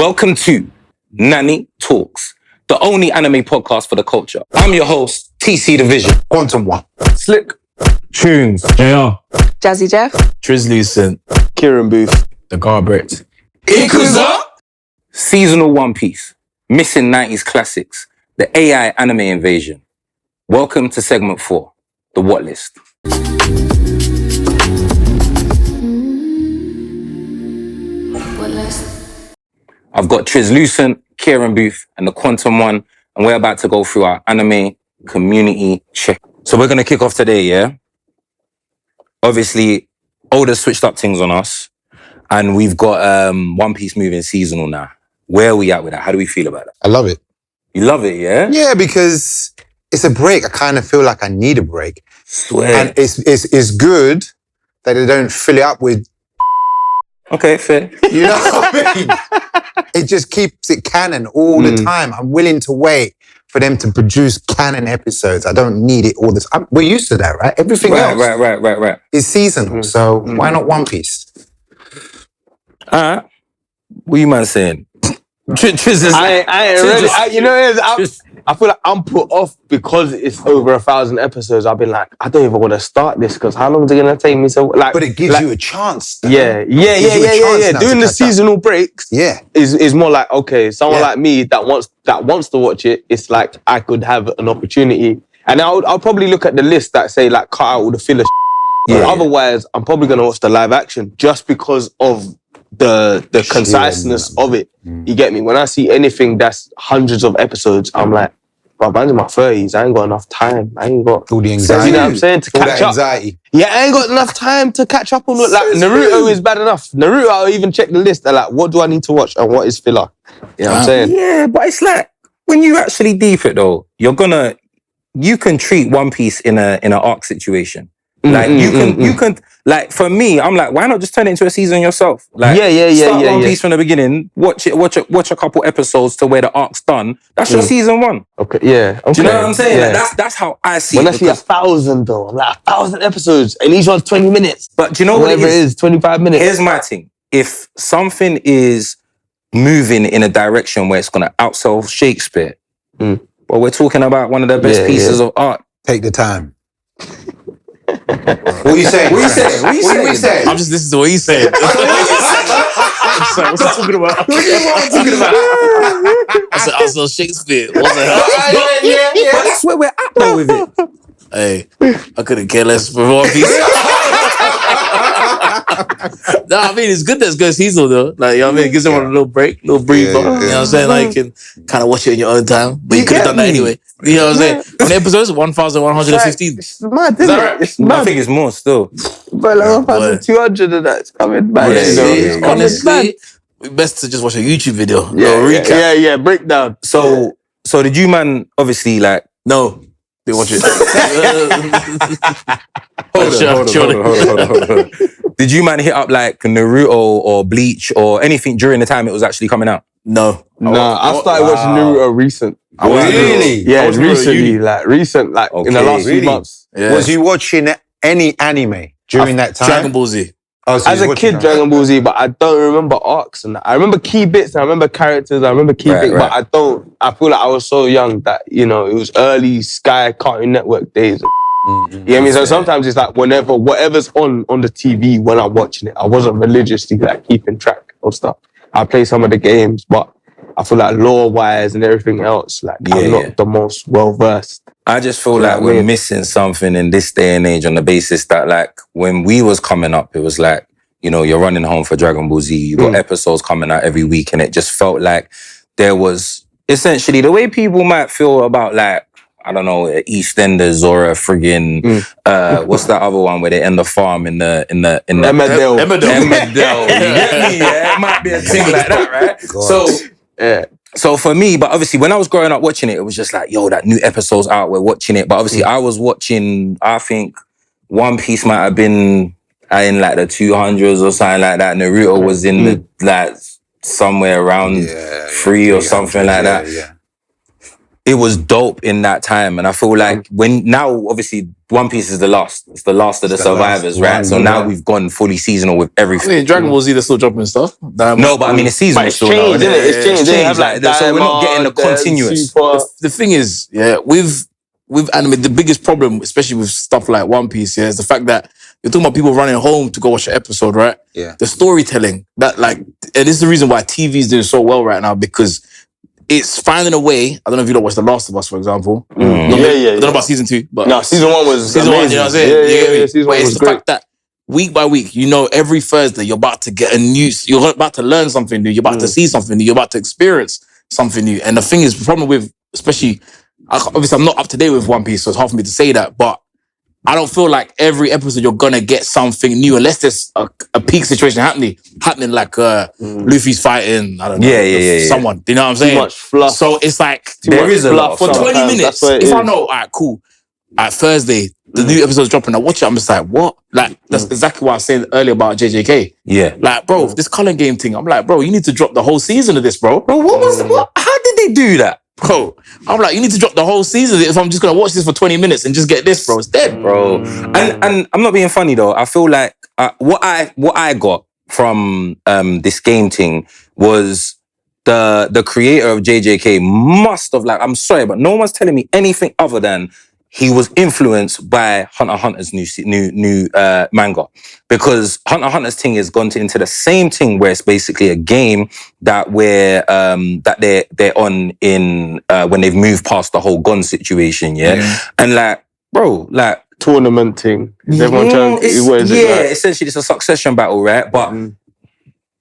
Welcome to Nani Talks, the only anime podcast for the culture. I'm your host, TC Division. Quantum One. Slick. Tunes. JR. Jazzy Jeff. Trizlucent. Kieran Booth. The Garbret. Ikuza! Seasonal One Piece. Missing 90s classics. The AI anime invasion. Welcome to segment 4, the What List. I've got Trizlucent, Kieran Booth, and the Quantum One, and we're about to go through our anime community check. So we're going to kick off today, yeah? Obviously, Oda switched up things on us, and we've got One Piece moving seasonal now. Where are we at with that? How do we feel about that? I love it. You love it, yeah? Yeah, because it's a break. I kind of feel like I need a break. Swear. And it's good that they don't fill it up with, Okay, fair. you know what I mean? It just keeps it canon all the time. I'm willing to wait for them to produce canon episodes. I don't need it all the time. We're used to that, right? Everything else Right. is seasonal. So why not One Piece? All right. What you man saying? Triz is I ain't ready. I feel like I'm put off because it's over 1,000 episodes. I've been like, I don't even want to start this because how long is it going to take me? So like, But it gives you a chance. Though. Yeah. It gives you a chance now to Doing the catch up. seasonal breaks is more like, okay, someone Yeah. like me that wants to watch it, it's like I could have an opportunity. And I'll probably look at the list that say like cut out all the filler Yeah. Otherwise, I'm probably going to watch the live action just because of the conciseness of it. You get me? When I see anything that's hundreds of episodes, I'm like, bro, I'm in my 30s. I ain't got enough time. I ain't got All the You anxiety. know what I'm saying? To All catch that up. anxiety. Yeah, I ain't got enough time to catch up on it. Like Naruto is bad enough. Naruto, I'll even check the list. They're like, what do I need to watch and what is filler? You know what I'm saying? Yeah, but it's like, when you actually deep it though, you can treat One Piece in an arc situation. Like you can like for me, I'm like, why not just turn it into a season yourself? Like start One Piece from the beginning, watch a couple episodes to where the arc's done. That's your season 1. Okay, yeah. Okay. Do you know what I'm saying? Yeah. Like, that's how I see When it. I see 1,000 though, I'm like 1,000 episodes and each one's 20 minutes. But do you know what Whatever it is? 25 minutes. Here's my thing. If something is moving in a direction where it's gonna outsell Shakespeare, well, we're talking about one of the best pieces of art. Take the time. What are you saying? What are you saying? I'm just listening to what he's saying. Sorry, what's he talking about? What I'm talking about? I saw Shakespeare. What the hell? Yeah. But that's where we're at though with it. Hey, I couldn't care less for One Piece. No, I mean, it's good that it's good season though. Like, you know what I mean? It gives everyone a little break, little breather. You know what I'm saying? Like, you can kind of watch it in your own time. But you could have done that anyway. You know what I'm saying? How many episodes? 1,115. It's mad, isn't it? It's I mad. think it's more still. But like 1,200 of that's coming back. Yeah, honestly, best to just watch a YouTube video. Yeah, recap. yeah, breakdown. So did you man obviously like No, didn't watch it. Hold on. Did you man hit up like Naruto or Bleach or anything during the time it was actually coming out? No. Nah, I started watching Naruto recent. Really? Yeah, was recently, in the last few really? months. Yeah. Was you watching any anime during that time? Dragon Ball Z. Oh, so As you a was kid, watching Dragon Ball Z, but I don't remember arcs and that. I remember key bits, and I remember characters, I remember key Right, bits, right. but I feel like I was so young that, you know, it was early Sky Cartoon Network days. You know what I mean? So sometimes it's like whatever's on the TV when I'm watching it, I wasn't religiously like keeping track of stuff. I play some of the games, but I feel like lore-wise and everything else, like I'm not the most well-versed. I just feel You know like what I we're mean? missing something in this day and age on the basis that like when we was coming up, it was like, you know, you're running home for Dragon Ball Z, you got episodes coming out every week, and it just felt like there was essentially the way people might feel about like, I don't know, EastEnders or a friggin' what's that other one where they end the farm in the Emmerdale. Emmerdale. You get me? Yeah, it might be a thing like that, right? God. So for me, but obviously when I was growing up watching it, it was just like, yo, that new episode's out, we're watching it. But obviously I was watching, I think One Piece might have been in like the 200s or something like that. Naruto was in the like somewhere around 3 or something like that. Yeah. it was dope in that time. And I feel like when now, obviously, One Piece is the last. It's the last of the survivors, right? So now we've gone fully seasonal with I everything. mean, Dragon Ball Z, they're still dropping stuff. No, but I mean, it's seasonal it's still changed, now, isn't it? It's changed. They have like, like so we're not getting the Diamond, continuous. Super. The thing is, yeah, with anime, the biggest problem, especially with stuff like One Piece, yeah, is the fact that you're talking about people running home to go watch an episode, right? Yeah. The storytelling, that like, and this is the reason why TV is doing so well right now, because it's finding a way. I don't know if you don't watch The Last of Us, for example. Yeah. I don't know about season 2, but No, season 1 was season 1, amazing. you know what I'm saying? Yeah, season but 1 it's was the great. fact that week by week, you know, every Thursday you're about to get you're about to learn something new, you're about to see something new, you're about to experience something new. And the thing is, the problem with, especially, obviously I'm not up to date with One Piece, so it's hard for me to say that, but I don't feel like every episode you're gonna get something new unless there's a peak situation happening like Luffy's fighting, I don't know, someone. You know what I'm saying? Too much fluff. So it's like There is a lot for of 20 sometimes. minutes. That's what it If I is. know, all right, cool. At Thursday, the new episode's dropping. I watch it. I'm just like, what? Like that's exactly what I was saying earlier about JJK. Yeah. Like, bro, this color game thing. I'm like, bro, you need to drop the whole season of this, bro. Bro, how did they do that? Bro, I'm like, you need to drop the whole season if I'm just gonna watch this for 20 minutes and just get this, bro. It's dead, Bro. And I'm not being funny though. I feel like what I got from this game thing was the creator of JJK must have, like, I'm sorry, but no one's telling me anything other than he was influenced by Hunter x Hunter's new manga, because Hunter x Hunter's thing has gone into the same thing where it's basically a game that they're on in when they've moved past the whole gun situation, and like, bro, like Tournament thing. Is everyone trying to, what is it like? essentially it's a succession battle, right? But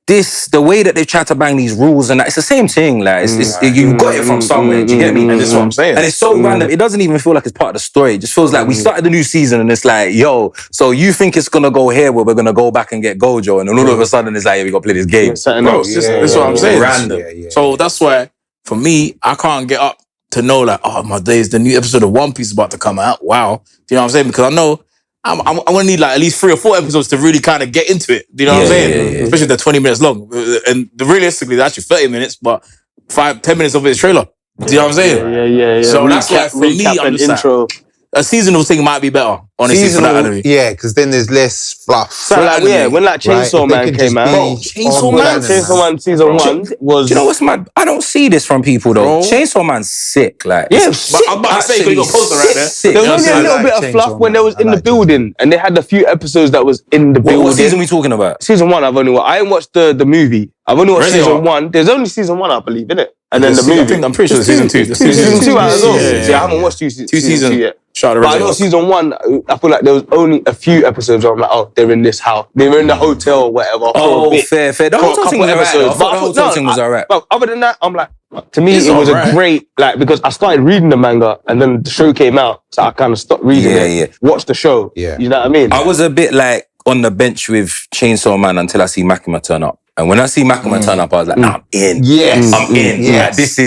the way that they've tried to bang these rules and that, it's the same thing. Like, you got it from somewhere. Do you get me? And this is what I'm saying. And it's so random. It doesn't even feel like it's part of the story. It just feels like we started the new season and it's like, yo, so you think it's gonna go here where we're gonna go back and get Gojo, and then all of a sudden it's like, yeah, we gotta play this game. Bro, this is what I'm saying. Random. So that's why, for me, I can't get up to know like, oh my days, the new episode of One Piece is about to come out. Wow. Do you know what I'm saying? Because I know I'm gonna need like at least 3 or 4 episodes to really kind of get into it. Do you know what I'm saying? Yeah. Especially if they're 20 minutes long. And realistically, they're actually 30 minutes, but 5-10 minutes of it is trailer. Do you know what I'm saying? Yeah. So that's why for me, I'm just intro. like, a seasonal thing might be better, honestly, for that anime. Yeah, because then there's less fluff. So like, when like Chainsaw Man came out, Chainsaw Man season 1 was. Do you know what's mad? I don't see this from people though. Bro. Chainsaw Man's sick, like. Yeah, But I'm about to say, you got a poster right there. Sick. There was only a I little like bit of Chainsaw fluff when they Man. was I in the like building, and they had a few episodes that was in the building. What season we talking about? Season 1, I've only watched. I ain't watched the movie. I've only watched Really? season 1. There's only season 1, I believe, innit? And then the movie. I'm pretty sure it's season 2. There's season 2 out as well. Yeah. See, I haven't watched season 2 yet. Shout out But I know season 1, I feel like there was only a few episodes where I'm like, oh, they're in this house. They were in the hotel or whatever. for a Oh, bit. fair. The For a whole thing couple was alright. episodes. I thought the whole thing was alright. But other than that, I'm like, to me, It's it was alright. a great, like, because I started reading the manga and then the show came out. So I kind of stopped reading it. Watched the show. Yeah. You know what I mean? I was a bit like on the bench with Chainsaw Man until I see Makima turn up. And when I see Makima turn up, I was like, nah, I'm in. Yes. I'm in. Yes. Like, this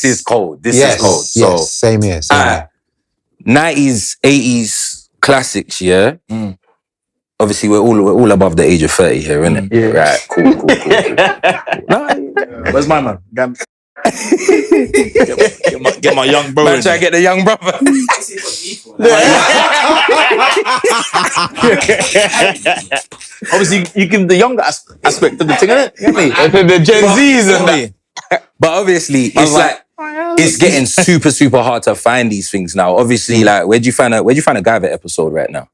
is cold. This is cold. So, Yes. Same here. 90s, 80s classics, yeah? Obviously, we're all above the age of 30 here, innit? Yeah. Right, cool. Where's my man? Get my young bro. Man, try to get the young brother. Obviously, you give the younger aspect of the thing, innit? Get me? The Gen Zs and that. But obviously, it's like, it's getting super, super hard to find these things now. Obviously, like, where'd you find a Guyver episode right now?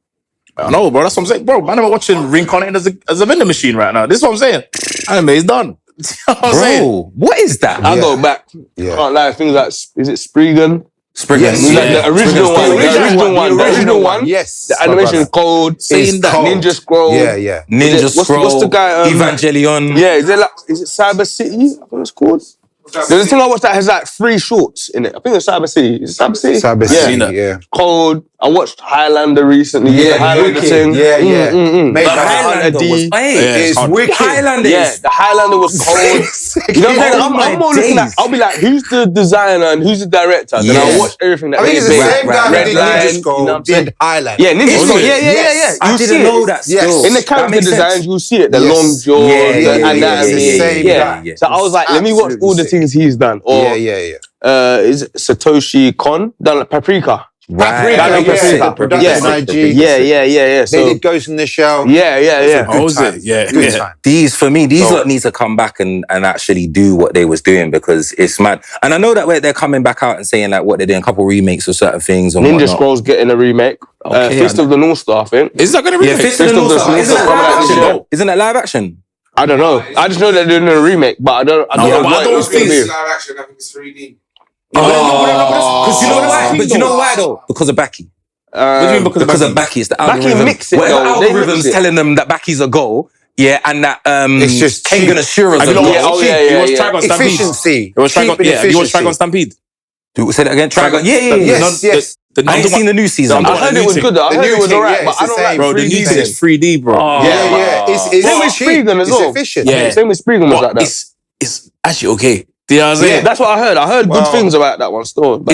I know, bro. That's what I'm saying. Bro, man, I'm watching reincarnated as a vending machine right now. This is what I'm saying. Anime is done. You know what I'm saying? Bro, what is that? I go back. Yeah. Can't lie, things like, is it Spriggan? Spriggan. Yes. Like the original one. Yes. The animation is cold. Saying that. cold. Ninja Scroll. Yeah. Ninja Scroll. What's the guy? Evangelion. Yeah, is it Cyber City? I think it's called. There's a thing I watched that has like 3 shorts in it. I think it's Cyber City. Is it Cyber City? Cyber City, yeah. Cold. I watched Highlander recently. The Highlander thing. Yeah. But Made by Highlander D. was, It's hard. wicked. Highlander Yeah, is the Highlander was cold. You know what I'm saying? I'm more looking at, I'll be like, who's the designer and who's the director? Then I'll watch everything that I think they it's the made. same guy Red who did Line, Ninja you Scroll, know what I'm saying? did Highlight. Yeah, Ninja Scroll. Yeah. Yes. I You didn't see know it. that still. In the That character makes sense. designs, you'll see it. The Yes. long jaws, Yeah, the anatomy. It's the same guy. So I was like, let me watch all the things he's done. Or Yeah. is it Satoshi Kon done like Paprika. Right. Paprika. Production IG. Yeah. So They did Ghost in the Shell. yeah. Oh, was it? Yeah. Good time. These lot need to come back and actually do what they was doing, because it's mad. And I know that they're coming back out and saying like what they're doing, a couple remakes of certain things and Ninja whatnot. Scroll's getting a remake. Fist of the North Star, I think. Is that going to be? Yeah, Fist of the North Star. Isn't that live action though? Isn't that live action? I don't know. I just know they're doing a remake, but I don't know what it's going to be. Live action, I think it's 3D. Because you know why? But you know why though? Because of Baki. What do you mean Because of Baki? It's the algorithm. Baki mix it, Whatever though. They mix algorithm's it. telling them that Baki's a goal, yeah, and that It's just Kengan Ashura's a You know goal. what? You watch Trigon Stampede. Efficiency. You watch Cheap Trigon, and yeah. You watch efficiency. Trigon Stampede. Say that again. Trigon. Yeah. Yes. I ain't seen the new season. I heard it was good though. I heard it was alright, but I don't like Bro, the new 3D. thing is 3D, bro. Yeah. It's Same with cheap. Spriggan as well. It's efficient. Yeah. Same with Spriggan was like But that. it's actually okay. Do you know what I'm saying? Yeah, that's what I heard. I heard good things about that one still. But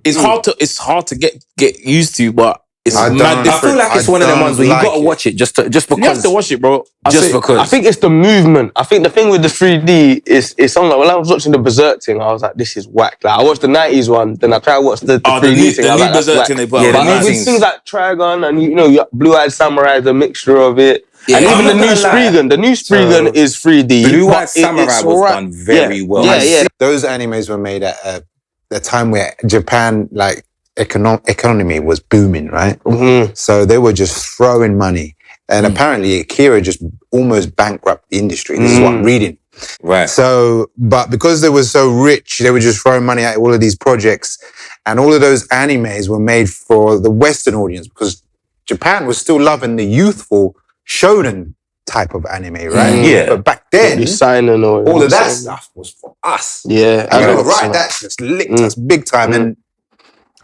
It's hard to get used to, but it's I mad don't- I different. feel like it's one of them don't ones where you like gotta it. watch it just because. You have to watch it, bro. Because. I think it's the movement. I think the thing with the 3D is something like when I was watching the Berserk thing, I was like, this is whack. Like I watched the 90s one, then I tried to watch the 3D thing. I was like, that's Berserk whack. thing they put Yeah, out. the But new with things. things like Trigon and you know Blue Eyed Samurai, the mixture of it, Yeah, and I'm even the not new gonna lie. Spriggan. The new Spriggan is 3D. Blue but Eyed Samurai it's was alright. done very well. Yeah. Those animes were made at a time where Japan, like, economy was booming, right? Mhm. So they were just throwing money. And apparently Akira just almost bankrupt the industry. This is what I'm reading. Right. So, but because they were so rich, they were just throwing money at all of these projects. And all of those animes were made for the Western audience because Japan was still loving the youthful shonen type of anime, right? Yeah. But back then, You signing or all of that stuff was for us. Yeah, And I you're know. right, that just licked us big time. And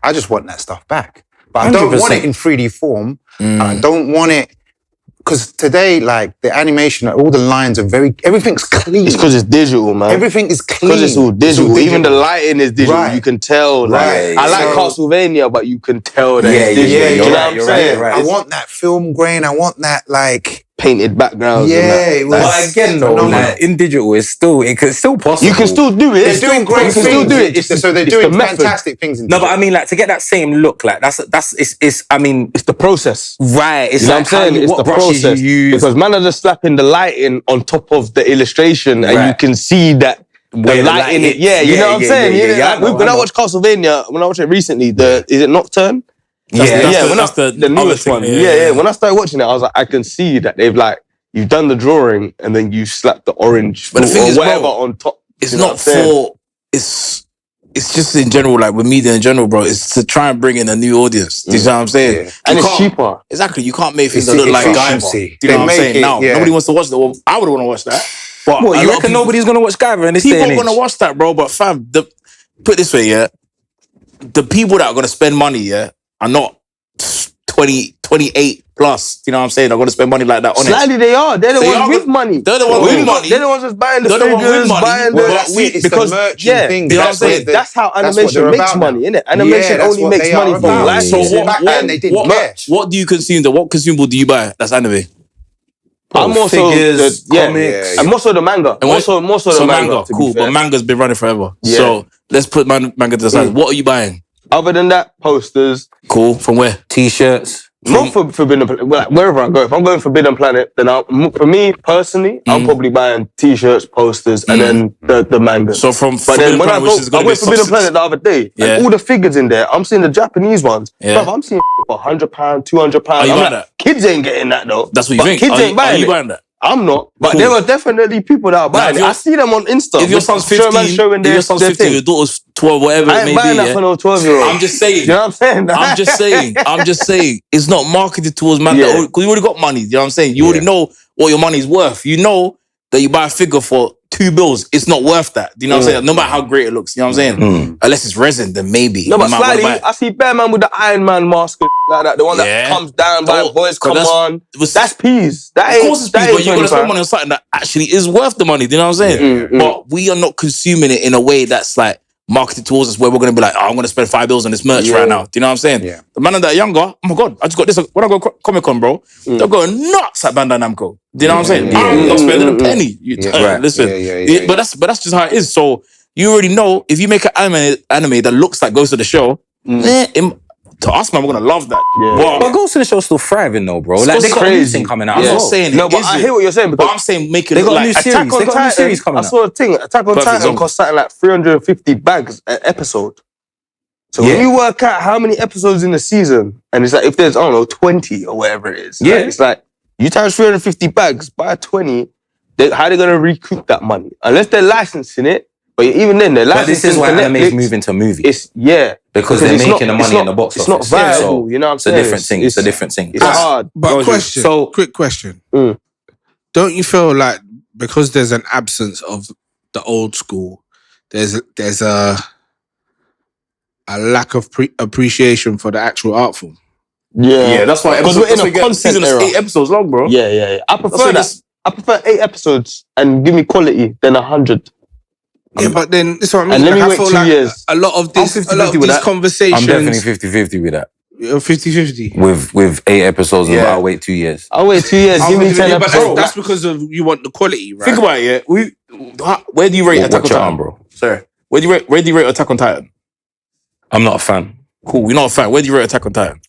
I just want that stuff back. But I don't want 100%. it in 3D form. And I don't want it, because today, like, the animation, all the lines are everything's clean. It's because it's digital, man. Everything is clean. Because it's all digital. Even the lighting is digital. Right. You can tell. Like, Right. I like So- Castlevania, but you can tell that Yeah, it's digital. yeah, you know you're what right, I'm you're saying? right. I want that film grain. I want that, like, Painted backgrounds. and yeah, that. it was. But again, though, phenomenal. like, in digital, it's still possible. You can still do it. They're doing great You can things. still do it. So they're it's doing the method. fantastic things. In No, but I mean, like, to get that same look, like, it's I mean, It's the process. right. It's You know like what I'm saying? It's what the brushes process. you use. Because man are just slapping the lighting on top of the illustration and Right. you can see that Where the the light light in it. hits. Yeah, you Yeah, know what I'm yeah, saying? yeah, You know, yeah, I like, know, when I I know. watched Castlevania, when I watched it recently, is it Nocturne? That's the the other newest thing, one. yeah, Yeah. yeah. When I started watching it, I was like, I can see that they've like, you've done the drawing and then you slapped the orange But the thing or is, whatever bro, on top. It's You know not what I'm saying? for it's just in general, like with media in general, bro. It's to try and bring in a new audience. Do you know what I'm saying? Yeah. You And it's can't- cheaper. Exactly. You can't make things It's that look the like Guyver. efficiency. Do you know They what I'm make saying? it, Now, yeah. nobody wants to watch that. Well, I would want to watch that. But What, a you lot of reckon people- nobody's gonna watch Guyver in this day People and are age? gonna watch that, bro. But fam, put it this way, yeah. The people that are gonna spend money, yeah, are not 28 plus. You know what I'm saying? Are gonna spend money like that on it. Slightly they are. They're the They ones are with good. money. They're the ones with money. They're the ones that's buying the They're the ones with figures, money. buying Well, the... that's it. It's the merchant thing. You know what I'm That's what saying? the- That's how that's what animation they're makes about money, now. innit? Animation that's only what makes they money are from about. licensing. So what- Back then they didn't care. What do you consume? What consumable do you buy? That's anime. I'm also figures, yeah, comics. and more so the manga. And More so the manga. to be cool. fair. But manga's been running forever. Yeah. So let's put manga to the side. What are you buying? Other than that, posters. Cool. From where? T-shirts. Not for Forbidden Planet. Like, wherever I go, if I'm going Forbidden Planet, then for me personally, I'm probably buying t-shirts, posters, and then the manga. So from But then Forbidden when I Planet, which is go, I gonna went be Forbidden substance. Planet the other day, Yeah. and all the figures in there, I'm seeing the Japanese ones. Yeah. Bruv, I'm seeing for £100, £200. Are you I'm buying like, that? kids ain't getting that though. That's what you But think. Kids Are ain't you buying it. buying that? I'm not, but Cool. there are definitely people that are buying if it. your- I see them on Insta. If your with son's showman 15, showing if their your son's their 15, thing. your daughter's 12, whatever I it ain't may buying be, that yeah? for no 12-year-old. I'm just saying. You know what I'm saying? I'm just saying. It's not marketed towards man Yeah. because you already got money. You know what I'm saying? You already know what your money's worth. You know that you buy a figure for $2, it's not worth that. Do you know what I'm saying? No matter how great it looks. You know what I'm saying? Unless it's resin, then maybe. No, but You might wanna slightly, buy it. I see Bear Man with the Iron Man mask and like that. The one Yeah. that comes down by Oh, boys, so come that's- on. was- That's peas. That Of ain't, course it's that peas, ain't but you're gonna spend £20. money on something that actually is worth the money. Do you know what I'm saying? But we are not consuming it in a way that's like marketed towards us, where we're gonna be like, oh, I'm gonna spend $5 on this merch right now. Do you know what I'm saying? Yeah. The man that are younger, oh my god, I just got this. When I go Comic Con, bro, they're going nuts at Bandai Namco. Do you know what I'm saying? I'm not spending a penny. Right. Listen, Yeah. but that's just how it is. So you already know if you make an anime that looks like Ghost of the Shell, to us, man, we're gonna love that. Yeah. But Ghost in the Show's still thriving though, bro. Like, they got a new thing coming out. I'm as not well. saying No, it but I isn't. hear what you're saying, But because I'm saying making They it got a like new series. Attack on They got a new Titan, series coming I out. saw a thing. Attack on Perfect Titan example. costs something like 350 bags an episode. So when Yeah. you work out how many episodes in a season, and it's like if there's, I don't know, 20 or whatever it is, Yeah. like, it's like you times 350 bags by 20, how are they gonna recoup that money? Unless they're licensing it, but even then they're licensing. But this is why for anime is Netflix. moving to movies. It's because they're it's making the it's money in the box It's office. not viable, So you know what I'm it's a saying? different thing. It's a different thing. It's hard. But Roger. question, So- quick question. Mm. Don't you feel like because there's an absence of the old school, there's a lack of appreciation for the actual art form? Yeah, that's why because we're in a content content season era. 8 episodes long, bro. Yeah. I prefer why that. this- I prefer 8 episodes and give me quality than 100. Yeah, but then that's what I mean. And let me I wait feel 2 like years. a lot of this, I'm a lot 50-50 of with these that. conversations. I'm definitely 50-50 with that. 50-50. With 8 episodes, and Yeah. I'll wait 2 years. I'll wait 2 years. Give me 10 Yeah, but episodes. that's because of you want the quality, right? Think about it, yeah. Where do you rate Attack on Watch your Titan, arm, bro. Sorry. Where do you rate Attack on Titan? I'm not a fan. Cool, you're not a fan. Where do you rate Attack on Titan?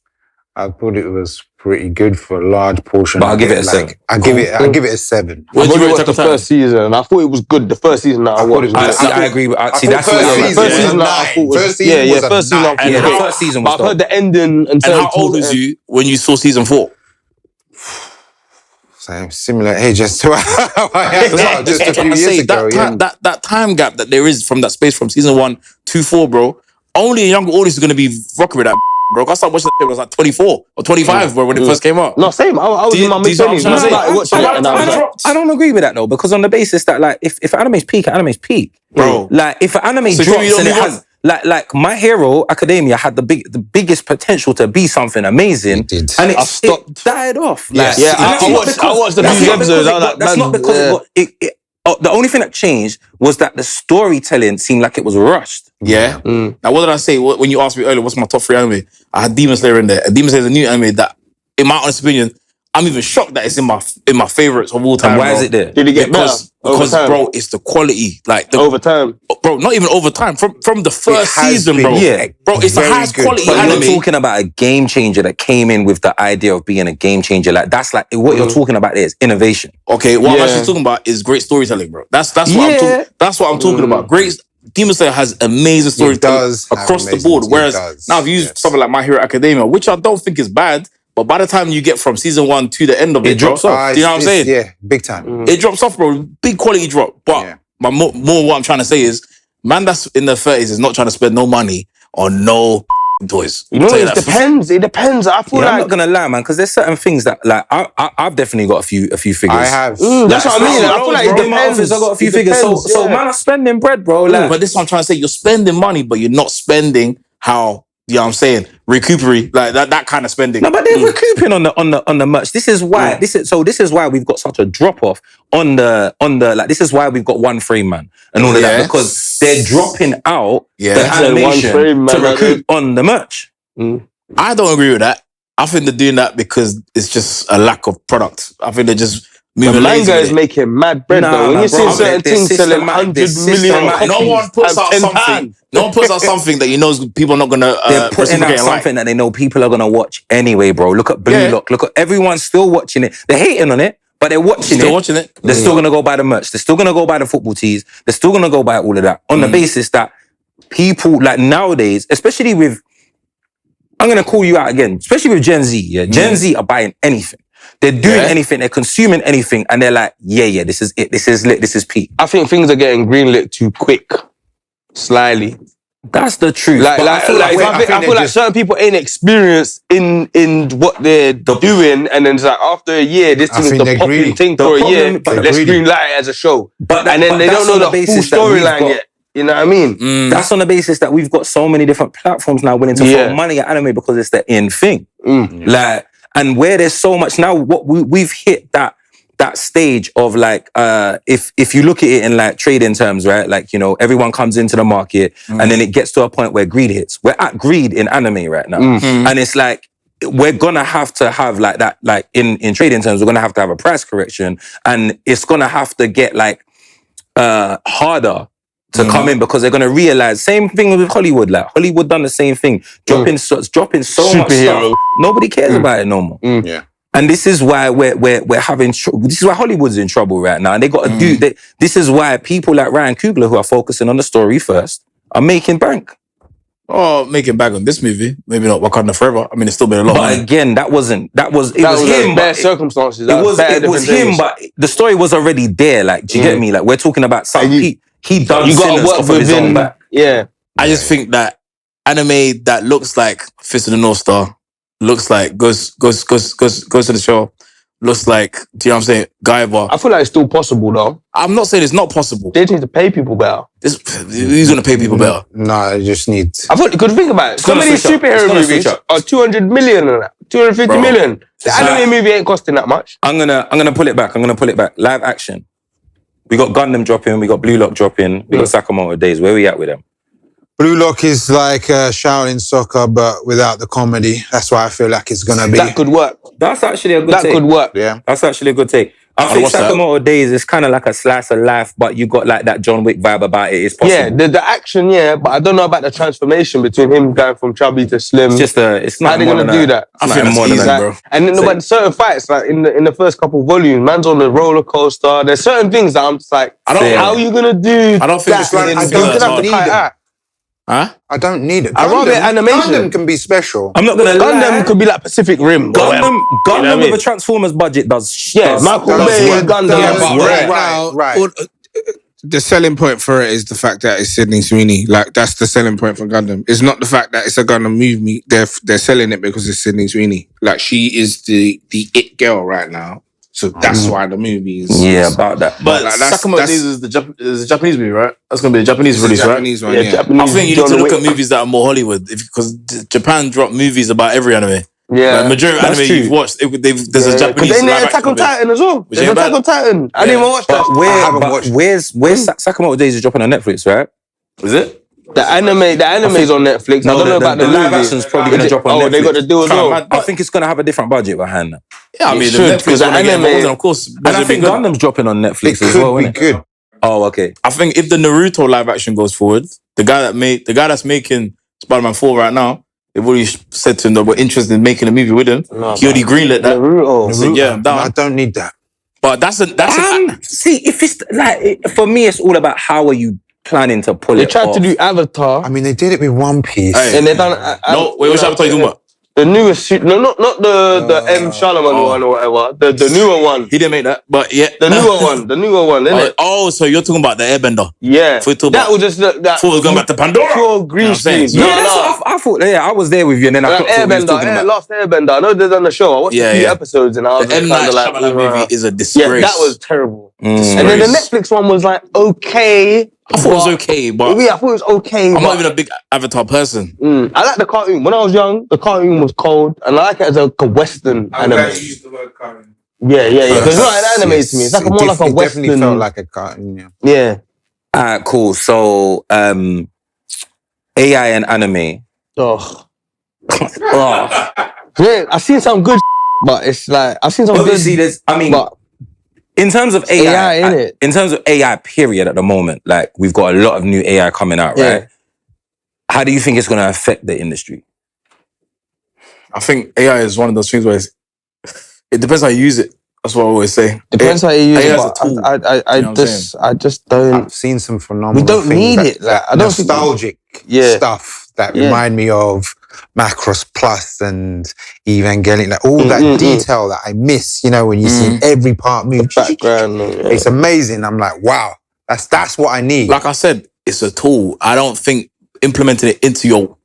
I thought it was pretty good for a large portion. But I'll of give it a 7. I give it a 7. Where I've do you only rate watched Attack the on Titan? first season, and I thought it was good. The first season that I thought watched. it was- I agree with. See, that's first what season, First was season a I thought 9. was First season was a first season I 9. thought Yeah, was the great. first season But was I've heard dope. the ending And how old was you when you saw season 4? Same, similar age as to how I am now, just a That's what few I years say, ago. that time gap that there is from that space from season 1 to 4, bro. Only a younger audience is gonna be rocking with that, bro. I started watching that shit when I was like 24 or 25, bro, when it first came out. No, same. I was Do you- in my do you see what I'm mid-20s. trying I to say? started watching it, and I was like, I don't agree with that though, because on the basis that like if anime's peak, anime's peak, Bro. Like if an anime So drops you don't and it move has like My Hero Academia had the biggest potential to be something amazing, It did. and I it stopped. died off. Yes. Yeah, and I that's not watched the that's few not because episodes. it I was got- like, that's man, not because the only thing that changed was that the storytelling seemed like it was rushed. Yeah. Now, what did I say when you asked me earlier? What's my top 3 anime? I had Demon Slayer in there. And Demon Slayer is a new anime that, in my honest opinion, I'm even shocked that it's in my favorites of all time. And why bro. is it there? Did it get Because better over time? bro, it's the quality. Like Over time. bro, not even over time. From the first has season, been, bro. yeah, Bro, it's the very highest good. quality But anime. you're talking about a game changer that came in with the idea of being a game changer. Like that's like what you're talking about there is innovation. Okay, what I'm Yeah. actually talking about is great storytelling, bro. That's what I'm Yeah. talking. That's what I'm talking about. Great Demon Slayer has amazing storytelling does have across the amazing- board. it Whereas does, now, if you use yes. something like My Hero Academia, which I don't think is bad, but by the time you get from season 1 to the end of it, drops bro, off. Do you know what I'm saying? Yeah, big time. It drops off, bro. Big quality drop. But Yeah. my more what I'm trying to say is, man, that's in their 30s is not trying to spend no money on no toys. You know, I'll tell it that. depends. It depends. I feel Yeah, I'm like not gonna lie, man, because there's certain things that like I've definitely got a few figures. I have. that's what I mean. I feel like it in my depends. office, I got a few It figures. depends, So yeah. man, I'm spending bread, bro. Like, But this is what I'm trying to say. You're spending money, but you're not spending how, you know what I'm saying, recuperate, like that kind of spending. no, but they're recouping on the merch. This is why this is why we've got such a drop off on the like. This is why we've got one frame man and all of Yeah. that, because they're dropping out Yeah. the That's one animation frame to man, recoup on the merch. I don't agree with that. I think they're doing that because it's just a lack of product. I think they're just the moving lazy manga with is it. making mad bread Nah, though. When man, you see bro, certain they're things selling systematic, 100 they're million systematic. copies, No one puts out times something. 10. No one puts out something that you know people are not gonna They're putting out reciprocate and something like. that they know people are gonna watch anyway, bro. Look at Blue Yeah. Lock. Look at everyone's still watching it. They're hating on it, but they're watching Still it. watching it. They're still gonna go buy the merch. They're still gonna go buy the football tees. They're still gonna go buy all of that on the basis that people like nowadays, especially with, I'm gonna call you out again, especially with Gen Z. Yeah, Gen Z are buying anything. They're doing Yeah. anything. They're consuming anything, and they're like, yeah, this is it. This is lit. This is peak. I think things are getting greenlit too quick, slyly. That's the truth. Like, But I feel feel we're- like certain people ain't experienced in what they're doing, and then it's like after a year, this I thing's think the they're popping greedy. thing The for a problem- year. but Let's greedy. green light it as a show, But and then they that's don't know on the full basis that we've storyline got- yet. You know what I mean? That's on the basis that we've got so many different platforms now willing to Yeah. throw money at anime because it's the in thing. Like, and where there's so much now, what we've hit that stage of like, if you look at it in like trading terms, right? Like, you know, everyone comes into the market and then it gets to a point where greed hits. We're at greed in anime right now. And it's like, we're gonna have to have like that, like in trading terms, we're gonna have to have a price correction, and it's gonna have to get like, harder to come in because they're gonna realize same thing with Hollywood. Like Hollywood done the same thing, dropping so much Superhero. stuff. Nobody cares about it no more. Yeah. And this is why we're having. This is why Hollywood's in trouble right now, and they got to do. This is why people like Ryan Coogler, who are focusing on the story first, are making bank. Oh, making back on this movie. Maybe not Wakanda Forever. I mean, it's still been a lot. But again, it was him. Bare circumstances. It was him, but the story was already there. Like, do you get me? Like, we're talking about something he done. You got sinners to work off of his own within. back. Yeah. I just think that anime that looks like Fist of the North Star, looks like goes to the show, looks like, do you know what I'm saying? Guyver. I feel like it's still possible though. I'm not saying it's not possible. They just need to pay people better. Who's gonna pay people better? No, I just need. I thought, because think about it. Some of these superhero movies are 200 million and that. 250 million. The anime movie ain't costing that much. I'm gonna pull it back. Live action. We got Gundam dropping. We got Blue Lock dropping. We got Sakamoto Days. Where we at with them? Blue Lock is like Shaolin Soccer, but without the comedy. That's why I feel like it's gonna be. That could work. That's actually a good take. That could work. Yeah. That's actually a good take. I think Sakamoto Days is kind of like a slice of life, but you got like that John Wick vibe about it. It's possible. Yeah, the action, but I don't know about the transformation between him going from chubby to slim. It's not. How they gonna do that? I think that's easy, bro. And then but certain fights, like in the first couple of volumes, man's on the roller coaster. There's certain things that I'm just like, how are you gonna do? I don't think it's like I don't need it. Huh? I don't need it. I rather animation. Gundam can be special. I'm not gonna lie. Gundam could be like Pacific Rim. Gundam with a Transformers budget does. Michael Bay, Gundam. Right. The selling point for it is the fact that it's Sydney Sweeney. Like, that's the selling point for Gundam. It's not the fact that it's a Gundam movie. They're selling it because it's Sydney Sweeney. Like, she is the it girl right now. So that's why the movie is. Yeah, about that. But like, Sakamoto Days is the Japanese movie, right? That's going to be a Japanese release, Japanese right? one, yeah. Japanese I think you need to John look Wick. at movies that are more Hollywood, because Japan drop movies about every anime. Yeah. Like, majority of That's anime true. you've watched, there's a Japanese. Because they live Attack on action of it. Titan as well. Which There's ain't Attack bad. on Titan. I didn't even watch that. Where's Sakamoto Days is dropping on Netflix, right? Is it? The anime's on Netflix. I don't know about the live movie. action's probably gonna drop on Netflix. Oh, they got the deal as well. I think it's gonna have a different budget behind that. Yeah, I mean, should, the 'cause Netflix the one again, anime- of course. And I think Gundam's dropping on Netflix It as well, could be isn't it? good. Oh, okay. I think if the Naruto live action goes forward, the guy that's making Spider-Man 4 right now, they've already said to him that we're interested in making a movie with him. He already greenlit that. Naruto. So, yeah, I'm down. I don't need that. But that's See, if it's like for me, it's all about how are you planning to pull They it tried off. to do Avatar. I mean, they did it with One Piece. Hey. And they done. no. Wait, which Avatar are you talking about? The newest, not the M. Charlemagne one or whatever. The newer one. He didn't make that, but yeah, The newer one, isn't it? Oh, so you're talking about the Airbender? Yeah. Before we talk That about- was just that. Before we're going back to Pandora. Pure green You know what I'm saying? screen. Yeah, that's what I thought. Yeah, I was there with you, and then I Like thought what we was talking about. Last Airbender. I know they've done the show. I watched a few episodes and I was The M. just Night kind of like, Shyamalan movie is a disgrace. yeah, that was terrible. Mm. And then the Netflix one was like okay. I thought it was okay, but Yeah, I thought it was okay. I'm but- not even a big Avatar person. I like the cartoon. When I was young, the cartoon was cold, and I like it as a Western I'm anime. glad you used the word current. Yeah. Because it's not an anime to me. It's like more like a It Western. definitely felt like a cartoon. Yeah. Yeah. Alright, cool. So, AI and anime. Oh. Oh. Yeah, I've seen some good, but it's like I've seen some Obviously, good. there's. I mean, But in terms of AI, innit? in terms of AI, period. At the moment, like we've got a lot of new AI coming out, Yeah. right? How do you think it's going to affect the industry? I think AI is one of those things where it depends how you use it. That's what I always say. depends how you use AI it. is a But tool. I You know what I'm I just don't. I've seen some phenomenal. We don't things need that- it. Like, I don't think- nostalgic Yeah. stuff that Yeah. remind me of Macross Plus and Evangelion. Like all that detail that I miss. You know, when you see every part move. Background. It's amazing. I'm like, wow, that's what I need. Like I said, it's a tool. I don't think implementing it into your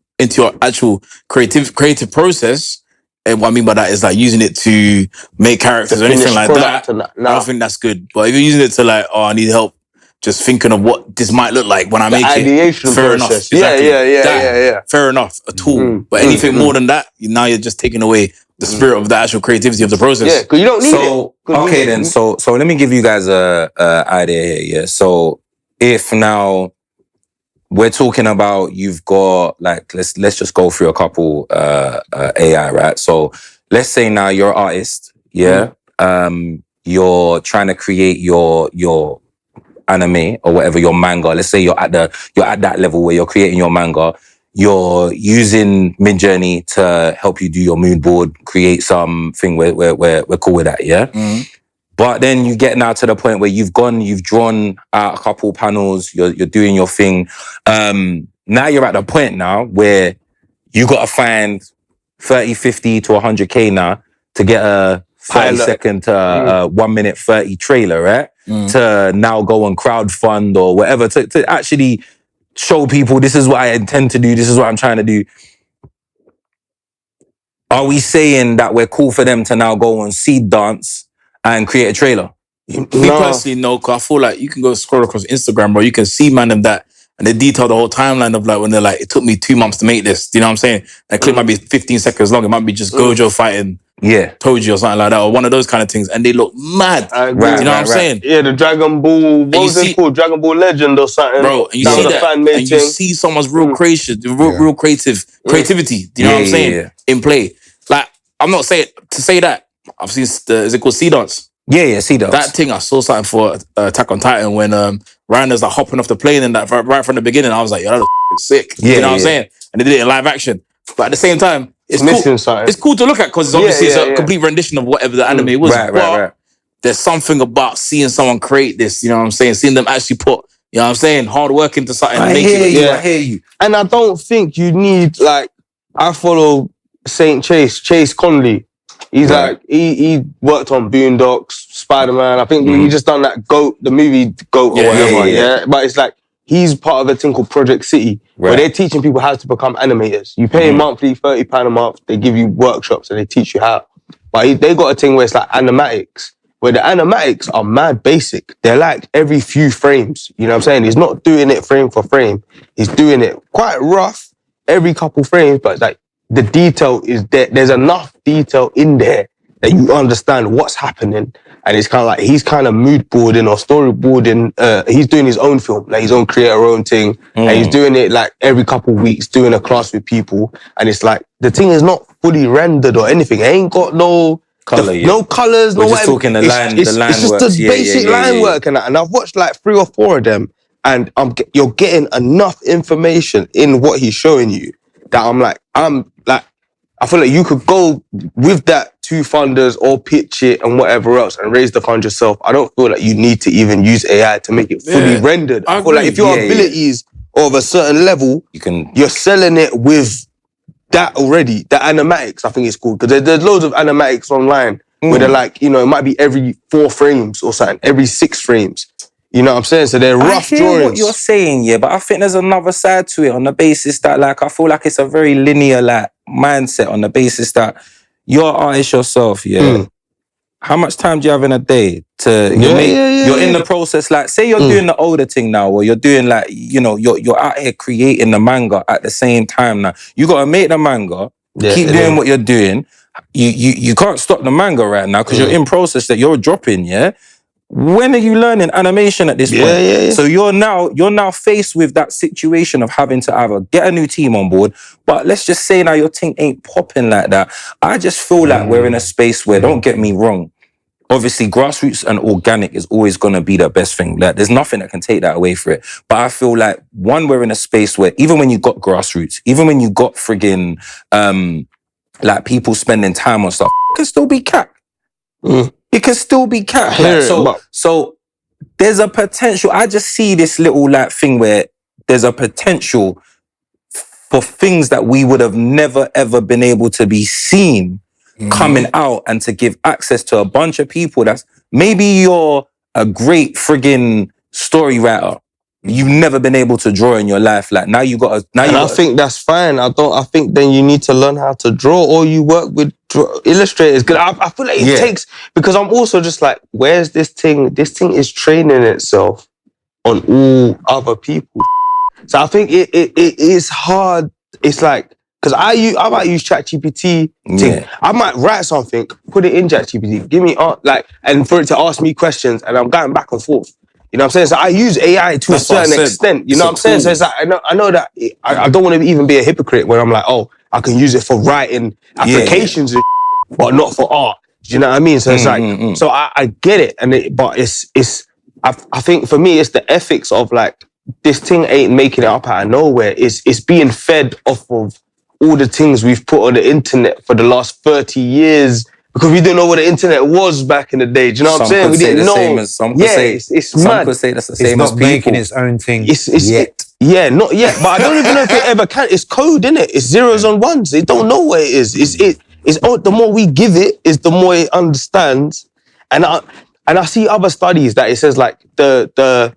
actual creative process. And what I mean by that is like using it to make characters or anything like that. I don't think that's good. But if you're using it to like, oh, I need help, just thinking of what this might look like when I make it. Ideation Fair process. enough. Exactly. Yeah. Fair enough. A tool. But anything more than that, now you're just taking away the spirit of the actual creativity of the process. Yeah, because you don't need So it. okay then. So let me give you guys a idea here. Yeah. So if now we're talking about you've got like let's just go through a couple AI, right? So let's say now you're an artist, yeah. You're trying to create your anime or whatever, your manga. Let's say you're at that level where you're creating your manga. You're using Midjourney to help you do your mood board, create something where we're cool with that, yeah? Mm-hmm. But then you get now to the point where you've drawn out a couple panels, you're doing your thing. Now you're at the point now where you got to find 30, 50 to 100K now to get a 30-second to 1 minute 30 trailer, right? To now go on crowdfund or whatever to actually show people this is what I intend to do, this is what I'm trying to do. Are we saying that we're cool for them to now go on Seed Dance and create a trailer? Me personally, no, because I feel like you can go scroll across Instagram, bro. You can see man of that, and they detail the whole timeline of like when they're like, it took me 2 months to make this. Do you know what I'm saying? That clip might be 15 seconds long. It might be just Gojo fighting Toji or something like that, or one of those kind of things, and they look mad. I agree. Do you know what I'm saying? Yeah, the Dragon Ball. What was it called? Dragon Ball Legend or something, bro? And you that see was a that, fan-made and you thing. see someone's real creation, real creativity. Do you know what I'm saying? In play, like I'm not saying to say that. I've seen is it called Sea Dance? Yeah, Sea Dance. That thing I saw something for Attack on Titan when Ryan's like hopping off the plane and that right from the beginning. I was like, yo, that was sick. Yeah, you know what I'm saying? And they did it in live action. But at the same time, it's missing cool. something. It's cool to look at because it's obviously a complete rendition of whatever the anime was. Right. There's something about seeing someone create this, you know what I'm saying? Seeing them actually put, you know what I'm saying, hard work into something. I hear you. And I don't think you need, like, I follow Chase Conley. He's like, he worked on Boondocks, Spider-Man. I think he just done that the movie Goat or whatever, yeah. But it's like, he's part of a thing called Project City, where they're teaching people how to become animators. You pay monthly, £30 a month, they give you workshops and they teach you how. But they got a thing where it's like animatics, where the animatics are mad basic. They're like every few frames, you know what I'm saying? He's not doing it frame for frame. He's doing it quite rough every couple frames, but like, the detail is there. There's enough detail in there that you understand what's happening. And it's kind of like, he's kind of mood boarding or storyboarding. He's doing his own film, like his own creator own thing. And he's doing it like every couple of weeks, doing a class with people. And it's like, the thing is not fully rendered or anything. It ain't got no color, no colors, no just talking the line It's just works. the basic line work and that. And I've watched like 3 or 4 of them. And you're getting enough information in what he's showing you that I feel like you could go with that to funders or pitch it and whatever else and raise the fund yourself. I don't feel like you need to even use AI to make it fully rendered. I feel like if your abilities are of a certain level, you're selling it with that already. The animatics, I think it's called. Because there's loads of animatics online where they're like, you know, it might be every 4 frames or something, every 6 frames. You know what I'm saying? So they're rough I hear drawings. What you're saying, yeah, but I think there's another side to it on the basis that, like, I feel like it's a very linear, like, mindset on the basis that you're an artist yourself, yeah. How much time do you have in a day to you're in the process? Like, say you're doing the older thing now, or you're doing like, you know, you're out here creating the manga at the same time now. You gotta make the manga, keep doing what you're doing. You can't stop the manga right now because you're in process that you're dropping, yeah. When are you learning animation at this point? So you're now faced with that situation of having to either get a new team on board, but let's just say now your team ain't popping like that. I just feel like we're in a space where, don't get me wrong, obviously grassroots and organic is always going to be the best thing. Like, there's nothing that can take that away for it. But I feel like, one, we're in a space where even when you got grassroots, even when you got friggin' like people spending time on stuff, it can still be cap. It can still be cap. Like, so there's a potential. I just see this little like thing where there's a potential for things that we would have never ever been able to be seen coming out, and to give access to a bunch of people that's, maybe you're a great friggin' story writer. You've never been able to draw in your life. Like, now you got to. I think that's fine. I think then you need to learn how to draw, or you work with illustrators. Because I feel like it takes, because I'm also just like, where's this thing? This thing is training itself on all other people. So I think it is hard. It's like, because I might use ChatGPT. I might write something, put it in ChatGPT, give me and for it to ask me questions, and I'm going back and forth. You know what I'm saying? So I use AI to a certain extent. You know what I'm saying? So it's like, I know that I don't want to even be a hypocrite where I'm like, oh, I can use it for writing applications, but not for art. Do you know what I mean? So it's like, so I get it, but it's I think for me, it's the ethics of like, this thing ain't making it up out of nowhere. It's being fed off of all the things we've put on the internet for the last 30 years because we didn't know what the internet was back in the day. Do you know what I'm saying? We didn't know. Some could say it's mad. Some could say that's the It's same as not people. making its own thing yet. Not yet. But I don't even know if it ever can. It's code, innit? It's zeros and ones. They don't know what it is. The more we give it, is the more it understands. And I see other studies that it says like the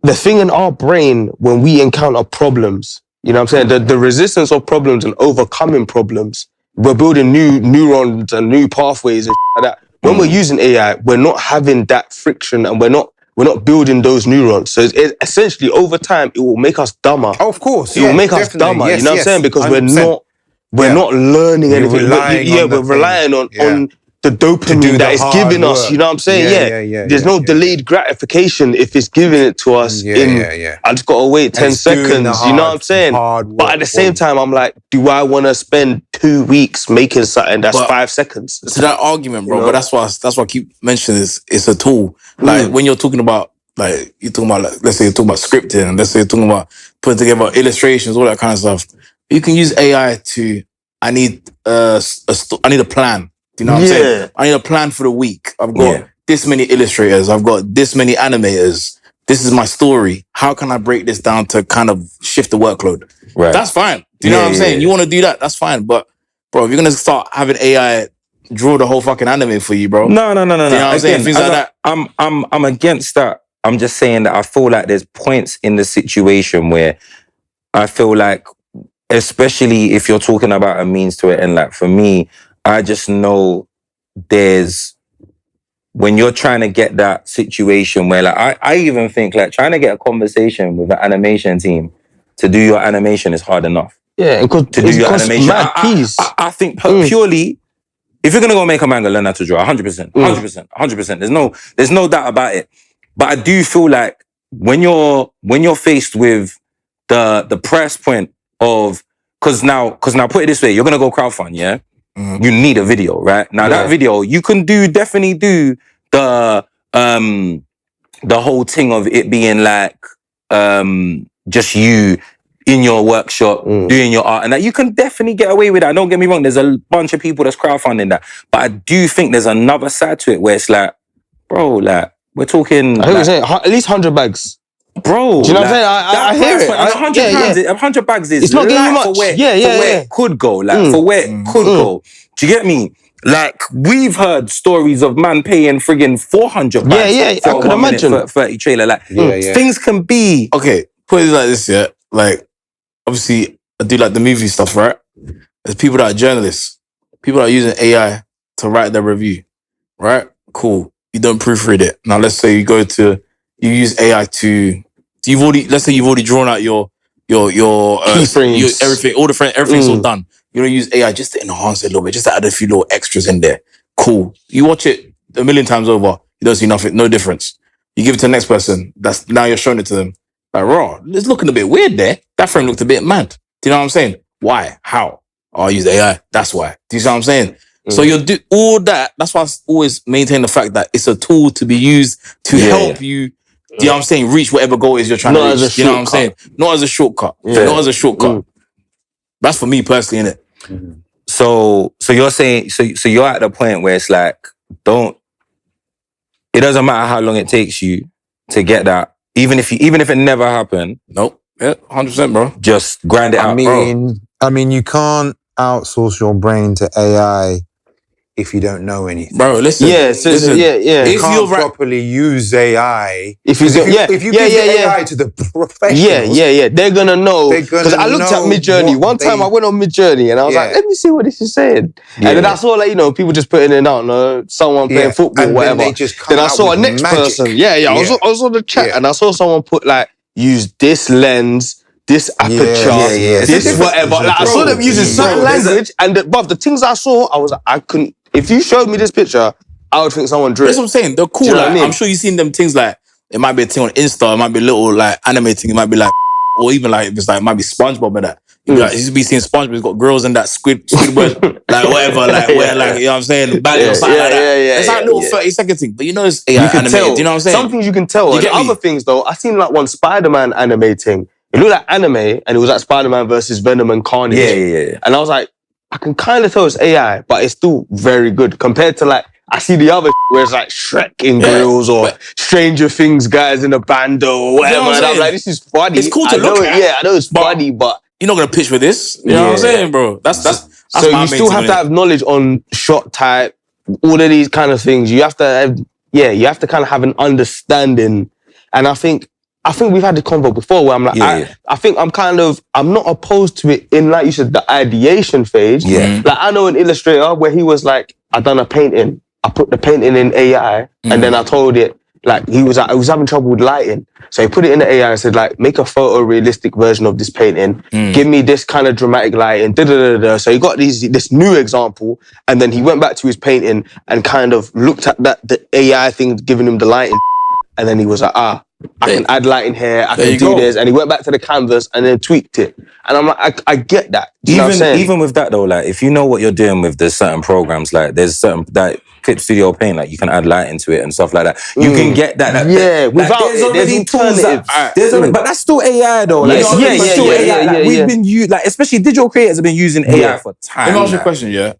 thing in our brain when we encounter problems, you know what I'm saying? The resistance of problems and overcoming problems, we're building new neurons and new pathways and like that. When we're using AI, we're not having that friction and we're not building those neurons. So it essentially over time, it will make us dumber. Oh, of course. It will make us dumber. Yes, you know what I'm saying? Because 100%. we're not learning anything. We're relying on the dopamine that it's giving us. You know what I'm saying? There's no delayed gratification if it's giving it to us I just gotta wait 10 seconds. You know what I'm saying? But at the same time, I'm like, do I want to spend 2 weeks making something that's 5 seconds? To that argument, bro. You know? But that's why I keep mentioning this. It's a tool. Like when you're talking about, like you're talking about, like, let's say you're talking about scripting, and let's say you're talking about putting together illustrations, all that kind of stuff. You can use AI to. I need a plan. Do you know what I'm saying? I need a plan for the week. I've got this many illustrators. I've got this many animators. This is my story. How can I break this down to kind of shift the workload? Right. That's fine. Do you know what I'm saying? You want to do that? That's fine. But bro, if you're gonna start having AI draw the whole fucking anime for you, bro. No. You know what I'm saying? Things like that. I'm against that. I'm just saying that I feel like there's points in the situation where I feel like, especially if you're talking about a means to it, and like for me, I just know when you're trying to get that situation where like I even think like trying to get a conversation with an animation team to do your animation is hard enough. Yeah, to do your animation. Mad keys. I think purely, if you're gonna go make a manga, learn how to draw. 100%. There's no doubt about it. But I do feel like when you're faced with the price point of, because now put it this way, you're gonna go crowdfund, yeah. You need a video, right? Now that video you can definitely do the whole thing of it being like just you in your workshop doing your art, and that you can definitely get away with that. Don't get me wrong, there's a bunch of people that's crowdfunding that, but I do think there's another side to it where it's like, bro, like we're talking. I think we're saying at least 100 bags. Bro, do you know what I'm saying? I hear it. 100 bags is it's not getting you much. For where it could go. Like for where it could go. Do you get me? Like we've heard stories of man paying friggin' 400 bags for I can imagine. For 30 trailer. Like things can be. Okay, put it like this, yeah. Like obviously I do like the movie stuff, right? There's people that are journalists, people that are using AI to write their review, right? Cool. You don't proofread it. Now let's say you use AI to. Let's say you've already drawn out your keyframes, everything's all done. You don't use AI just to enhance it a little bit, just to add a few little extras in there. Cool. You watch it a million times over, you don't see nothing, no difference. You give it to the next person. Now you're showing it to them. Like, raw, it's looking a bit weird there. That frame looked a bit mad. Do you know what I'm saying? Why? How? Oh, I use AI. That's why. Do you see what I'm saying? So you'll do all that. That's why I always maintain the fact that it's a tool to be used to help you. Do you know what I'm saying? Reach whatever goal is you're trying to reach. You know what I'm saying? Not as a shortcut. Not as a shortcut. That's for me personally, innit? So you're saying, so you're at the point where it's like, it doesn't matter how long it takes you to get that, even if it never happened. Nope. Yeah, 100%, bro. Just grind it out, bro. I mean, you can't outsource your brain to AI if you don't know anything. Bro, listen. You can't properly use AI. If you give AI to the professionals, they're gonna know. Because I looked at Midjourney. One time I went on Midjourney and I was like, let me see what this is saying. And then I saw people just putting it out, someone playing football, and whatever. Then I saw a next person. I was on the chat and I saw someone put use this lens, this aperture, this whatever. I saw them using certain language, and the things I saw, I was like, I couldn't. If you showed me this picture, I would think someone drew it. That's what I'm saying. They're cool. I'm sure you've seen them things it might be a thing on Insta, it might be a little anime thing, it might be or even if it's it might be SpongeBob and that. You used to be seeing SpongeBob, he's got grills and that Squidward, like whatever, like where, like, you know what I'm saying, ballet or something like that. It's like a little 30-second thing, but you know it's AI You can animated. tell. You know what I'm saying? Some things you can tell. You And get me? other things though, I seen like one Spider-Man anime thing. It looked like anime, and it was like Spider-Man versus Venom and Carnage. Yeah. And I was like, I can kind of tell it's AI, but it's still very good compared to like I see the other where it's like Shrek in grills or Stranger Things guys in a bando or whatever. what I'm And I'm saying? like, this is funny. It's cool to I know look it, at, yeah, I know it's funny, but you're not gonna pitch for this. You know what I'm saying, bro? That's so my you still main have thing, to have knowledge on shot type, all of these kind of things. You have to have, you have to kind of have an understanding. And I think we've had the convo before where I'm like, I think I'm not opposed to it in, like you said, the ideation phase. Yeah. Like I know an illustrator where he was like, I done a painting. I put the painting in AI and then I told it, like he was having trouble with lighting. So he put it in the AI and said, like, make a photorealistic version of this painting. Give me this kind of dramatic lighting. So he got this new example, and then he went back to his painting and kind of looked at the AI thing giving him the lighting, and then he was like, I can add lighting here. I can do this, and he went back to the canvas and then tweaked it. And I'm like, I get that. You know what I'm saying? Even with that though, like if you know what you're doing with there's certain programs, like there's certain that Clip Studio Paint, like you can add light into it and stuff like that. You can get that. Without there's already tools alternatives. but that's still AI though. Like, still AI. Like, we've been like especially digital creators have been using AI for time. Let me ask you a question, yeah?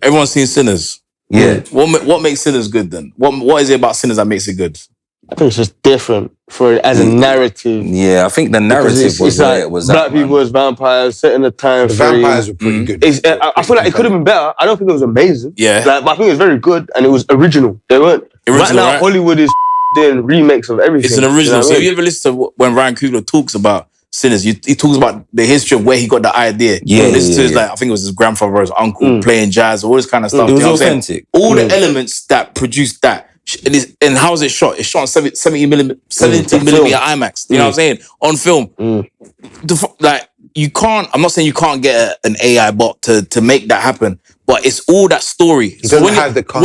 Everyone's seen Sinners. Yeah. What makes Sinners good then? What is it about Sinners that makes it good? I think it's just different as a narrative. Yeah, I think the narrative was where it was black at, people man. as vampires, set in the time The frame. vampires were pretty good. I feel like it could have been better. I don't think it was amazing. Yeah. But I think it was very good and it was original. They weren't. Right now, Hollywood is doing remakes of everything. It's an original. You know so if you ever listen to when Ryan Coogler talks about Sinners, he talks about the history of where he got the idea. Listen to his, like, I think it was his grandfather or his uncle playing jazz, all this kind of stuff. It was you know authentic. All the elements that produced that. And how is it shot? It's shot on 70 millimeter IMAX. You know what I'm saying? On film. Like, you can't, I'm not saying you can't get an AI bot to make that happen, but it's all that story. So when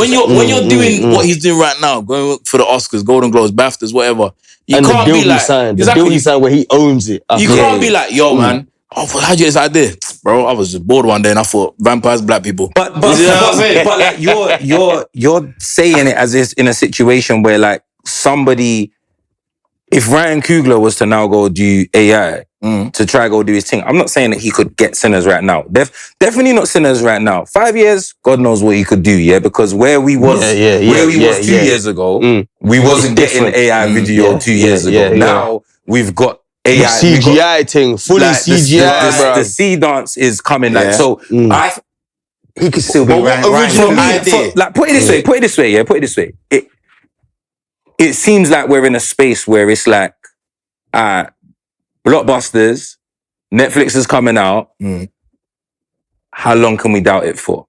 you're doing what he's doing right now, going for the Oscars, Golden Globes, BAFTAs, whatever, you can't be like, the deal he signed where he owns it. You can't be like, yo, man, how'd you get this idea? Bro, I was just bored one day and I thought, vampires, black people. But like you're saying it as if in a situation where like somebody, if Ryan Coogler was to now go do AI to try go do his thing, I'm not saying that he could get Sinners right now. Definitely not Sinners right now. 5 years, God knows what he could do, yeah? Because where we was 2 years ago, we wasn't getting AI video 2 years ago. Now we've got AI. The CGI thing, fully like, CGI, bro. The sea dance is coming. Like, so he could still be original idea. Like, put it this way. It seems like we're in a space where it's like, blockbusters, Netflix is coming out. How long can we doubt it for?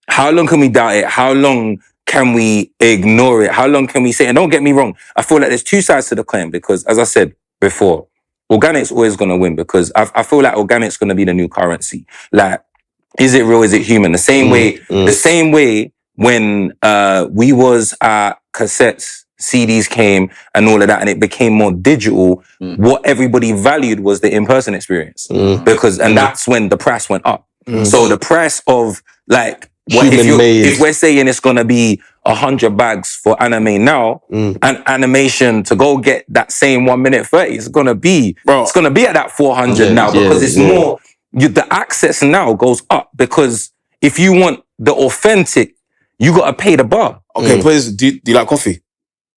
How long can we doubt it? How long can we ignore it? How long can we say, and don't get me wrong, I feel like there's two sides to the coin because, as I said before, organic's always going to win because I feel like organic's going to be the new currency. Like, is it real? Is it human? The same way when we was cassettes, CDs came and all of that, and it became more digital. What everybody valued was the in-person experience because, and that's when the price went up. So the price of like, if we're saying it's gonna be 100 bags for anime now, and animation to go get that same 1 minute 30, it's gonna be at that 400 now because it's more. The access now goes up because if you want the authentic, you gotta pay the bar. Okay, please. Do you like coffee?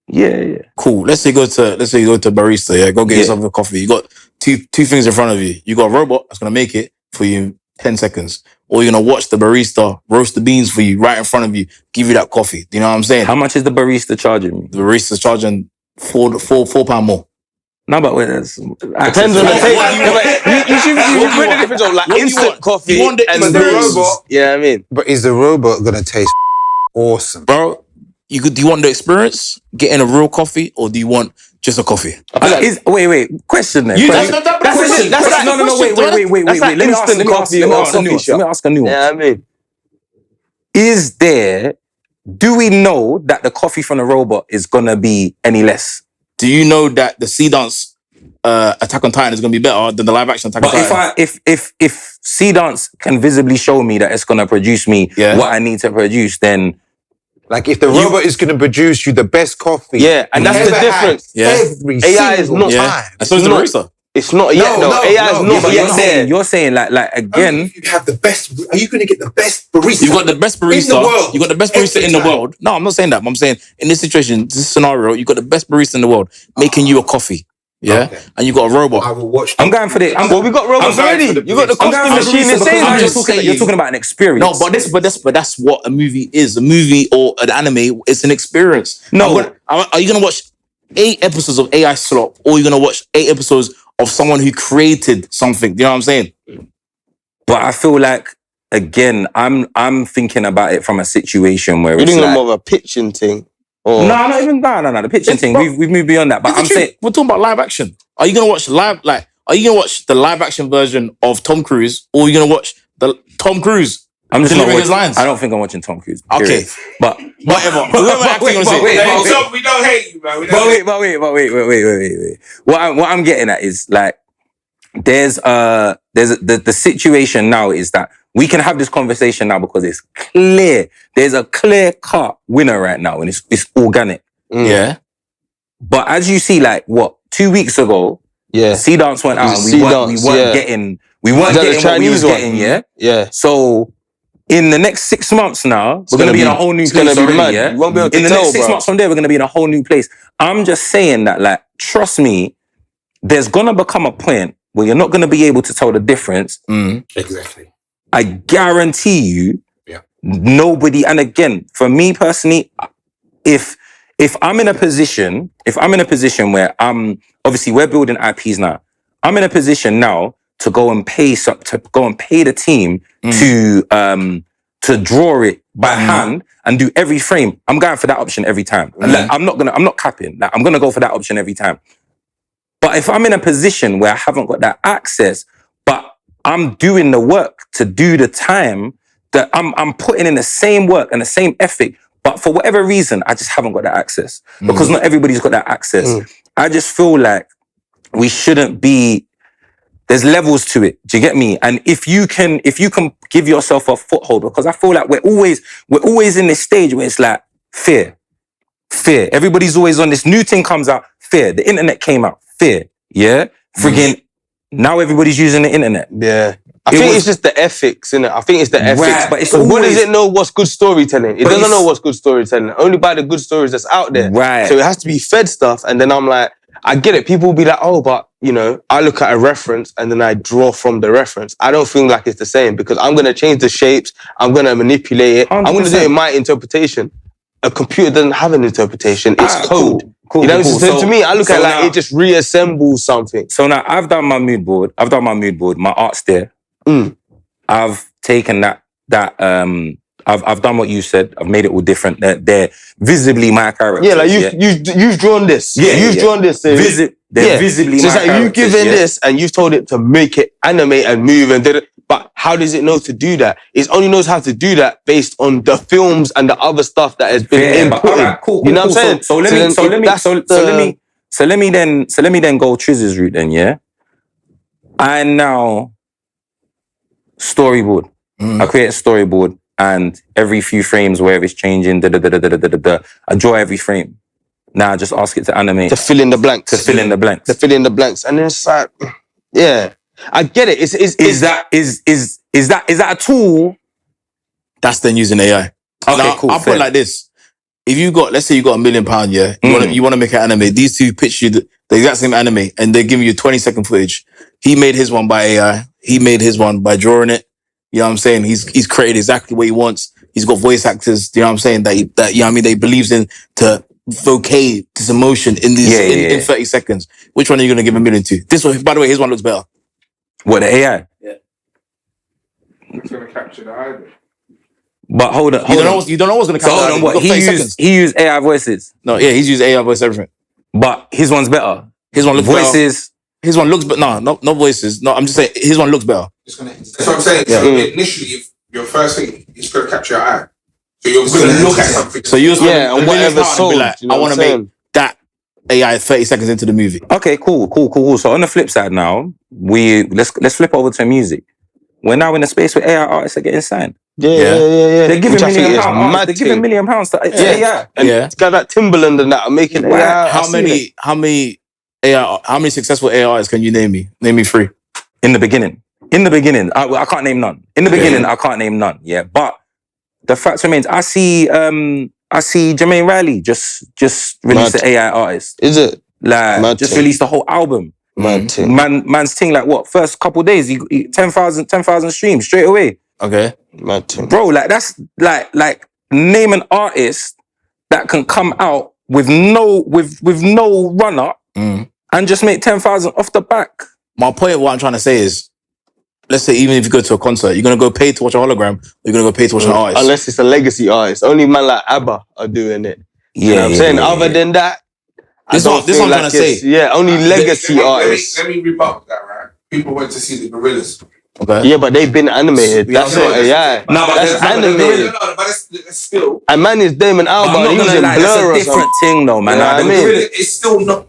Yeah. Cool. Let's say you go to barista. Yeah, go get yourself a coffee. You got two things in front of you. You got a robot that's gonna make it for you in 10 seconds, or you're gonna watch the barista roast the beans for you right in front of you, give you that coffee. Do you know what I'm saying? How much is the barista charging me? The barista's charging £4 more. No, but depends on the taste. You should put the difference of like instant coffee and the robot. Yeah, I mean. But is the robot gonna taste awesome, bro? Do you want the experience, getting a real coffee, or do you want just a coffee? Wait. Question then. That's the question. Wait. Let me ask a new one. Yeah, I mean. Do we know that the coffee from the robot is gonna be any less? Do you know that the sea dance Attack on Titan is gonna be better than the live action Attack on Titan. But if Sea Dance can visibly show me that it's gonna produce me what I need to produce, then like if the robot is gonna produce you the best coffee, and that's the difference. Every AI is not time. And so is the barista. It's not yet though. AI is not yet there. You're saying like again. You have the best. Are you going to get the best barista? You've got the best barista in the world. You got the best barista in the world. No, I'm not saying that. I'm saying in this situation, this scenario, you got the best barista in the world making you a coffee. Yeah, and you got a robot. I will watch. I'm going for the. Well, we got robots already. You got the coffee machine in Sainsbury's. You're talking about an experience. No, but that's what a movie is. A movie or an anime, it's an experience. No, are you gonna watch 8 episodes of AI slop, or are you gonna watch 8 episodes of someone who created something? Do you know what I'm saying? But I feel like again, I'm thinking about it from a situation where You're it's doing like, more of a pitching thing. Or... No, not even no. The pitching thing. We've moved beyond that. But I'm saying we're talking about live action. Are you gonna watch Are you gonna watch the live action version of Tom Cruise, or are you gonna watch the Tom Cruise? I'm just delivering not his lines. I don't think I'm watching Tom Cruise. Okay, but whatever. We don't hate you, man. Wait. What I'm getting at is like there's the situation now is that we can have this conversation now because it's clear. There's a clear cut winner right now, and it's organic. Yeah. But as you see, like 2 weeks ago, Sea Dance went out and we weren't getting what we was getting, Yeah. So in the next 6 months now, we're gonna be in a whole new place already, yeah? You won't be able to in the tell, next 6 bro. months from there, we're gonna be in a whole new place. I'm just saying that, like, trust me, there's gonna become a point where you're not gonna be able to tell the difference. Exactly. I guarantee you, nobody. And again, for me personally, if I'm in a position where obviously we're building IPs now, I'm in a position now to go and pay the team to draw it by hand and do every frame. I'm going for that option every time. And like, I'm not capping. Like, I'm gonna go for that option every time. But if I'm in a position where I haven't got that access, but I'm doing the work to do the time, that I'm putting in the same work and the same ethic, but for whatever reason, I just haven't got that access. Because not everybody's got that access. I just feel like we shouldn't be, there's levels to it. Do you get me? And if you can give yourself a foothold, because I feel like we're always in this stage where it's like fear. Everybody's always on this new thing comes out, fear. The internet came out, fear. Yeah? Friggin' now everybody's using the internet. Yeah. I think it's just the ethics, innit? I think it's the ethics. Right, but it's what does it know what's good storytelling? It doesn't know what's good storytelling. Only by the good stories that's out there. Right. So it has to be fed stuff. And then I'm like, I get it. People will be like, oh, but, you know, I look at a reference and then I draw from the reference. I don't feel like it's the same because I'm going to change the shapes. I'm going to manipulate it. 100%. I'm going to do it in my interpretation. A computer doesn't have an interpretation. It's code. Cool, you know, cool. So to me, I look at it like it just reassembles something. So now I've done my mood board. My art's there. I've taken that I've done what you said. I've made it all different. They're visibly my characters. Yeah, like you've drawn this. You've drawn this. They're visibly so my it's like characters. You've given this and you've told it to make it animate and move and did it. But how does it know to do that? It only knows how to do that based on the films and the other stuff that has been inputted. Right, cool, you know what I'm saying? So let me then go Triz's route then, yeah? And now storyboard. I create a storyboard and every few frames wherever it's changing, I draw every frame. Now I just ask it to animate. To fill in the blanks. And then it's like, yeah. I get it. Is that a tool? That's then using AI. Okay, now, cool. I'll put it like this. If let's say you got £1 million, yeah, you want to make an anime. These two pitch you the exact same anime and they're giving you 20-second footage. He made his one by AI. He made his one by drawing it. You know what I'm saying? He's created exactly what he wants. He's got voice actors, you know what I'm saying, that you know what I mean, that he believes in to vocate this emotion in these in 30 seconds. Which one are you gonna give $1 million to? This one, by the way, his one looks better. What, the AI? Yeah. It's gonna capture the eye. But hold on. You don't know what's gonna capture hold on, what? He used AI voices. No, yeah, he's used AI voice everything. But his one's better. His one looks voices. Better. His one looks, but no voices. No, I'm just saying his one looks better. That's what I'm saying. So initially, if your first thing is going to capture your eye, so you're going to look at something. So you and whatever sold, like, I want to make that AI 30 seconds into the movie. Okay, cool. So on the flip side now, let's flip over to music. We're now in a space where AI artists are getting signed. Yeah. They're giving Which I think £1 million. is mad They're giving thing. £1 million to Yeah. AI. And Yeah. it's got that Timberland and that are making Right. AI. How many successful AI artists can you name me? Name me 3. In the beginning, I can't name none. In the beginning, I can't name none. Yeah, but the fact remains, I see Jermaine Riley just released an AI artist. Is it? Like Mad just thing. released the whole album. Mad thing. Man's thing like what? First couple days, he 10,000 streams straight away. Okay. Mad thing. Bro, like that's like name an artist that can come out with no run up and just make 10,000 off the back. My point, what I'm trying to say is, let's say even if you go to a concert, you're gonna go pay to watch a hologram, or you're gonna go pay to watch an artist. Unless it's a legacy artist. Only man like ABBA are doing it. You know what I'm saying? Other than that, This what I'm trying to say. Yeah, only legacy artists. Let me rebut that, right? People went to see the Gorillas. Okay. Yeah, but they've been animated. That's not AI. No, but That's animated. But that's still. And man is Damon I'm Albarn. not He was gonna in lie, Blur that's a or different something. thing though, man. You know Like, what I the mean? Gorillas- It's still not.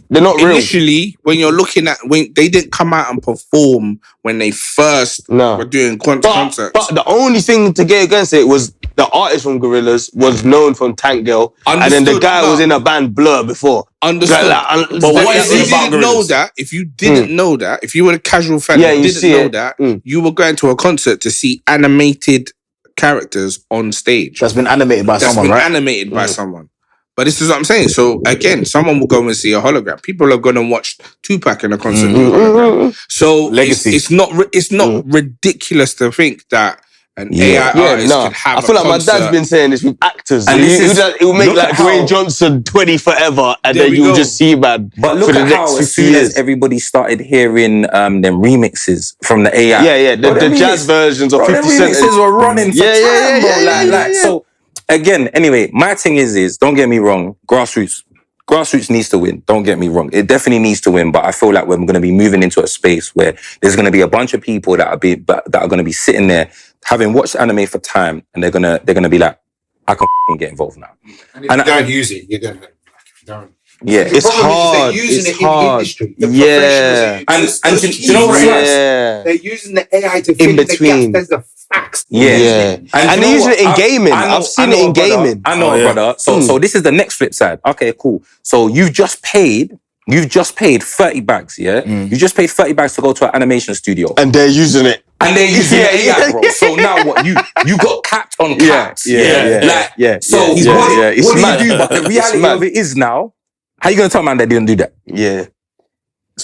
They're not real. Initially, when you're looking at when they didn't come out and perform when they first No. were doing But concerts. the only thing to get against it was the artist from Gorillaz was known from Tank Girl, and then the Understood, guy no. was in a band Blur before. Understood. But what But is if it you about didn't know Gorillaz? that, if you didn't know that, if you were a casual fan Yeah, and you didn't see know it. that, you were going to a concert to see animated characters on stage. That's been animated by That's someone, been right? animated by someone. But this is what I'm saying. So again, someone will go and see a hologram. People are going to watch Tupac in a concert with a hologram. So Legacy. it's not ridiculous to think that an Yeah. AI Yeah, artist no. could have I feel a like my concert. dad's been saying this with actors. And And this is- it will make look like at how- Dwayne Johnson 20 forever, and There then we you'll go. just see man But for look the at next how 50 as soon years. as everybody started hearing them remixes from the AI. Yeah, Bro, the them jazz versions of bro, them 50 Cent. remixes were running for Yeah, time, yeah, bro. yeah, yeah. So again, anyway, my thing is don't get me wrong, grassroots needs to win. Don't get me wrong. It definitely needs to win, but I feel like we're going to be moving into a space where there's going to be a bunch of people that are going to be sitting there having watched anime for time, and they're going to be like, I can get involved now. And if you don't use it, you're going to don't. Yeah, The It's problem is hard. they're using It's it in hard. the industry. The Yeah. professionals. and do you know what's nice? Yeah. They're using the AI to fill in the between. gaps. There's the facts. Yeah. Yeah. And And you they're know using what? it in gaming. I know- I've seen I know it in a brother. gaming. I know, Oh, yeah. brother. So this is the next flip side. Okay, cool. So you've just paid 30 bags, yeah? You just paid 30 bags to go to an animation studio. And they're using it. And they're using Yeah, AI, yeah, bro. yeah. So now what? You got capped on caps. Like, so yeah, what, yeah. It's what do mad. you do? But the It's reality mad. of it is now, how you gonna tell man they didn't do that? Yeah.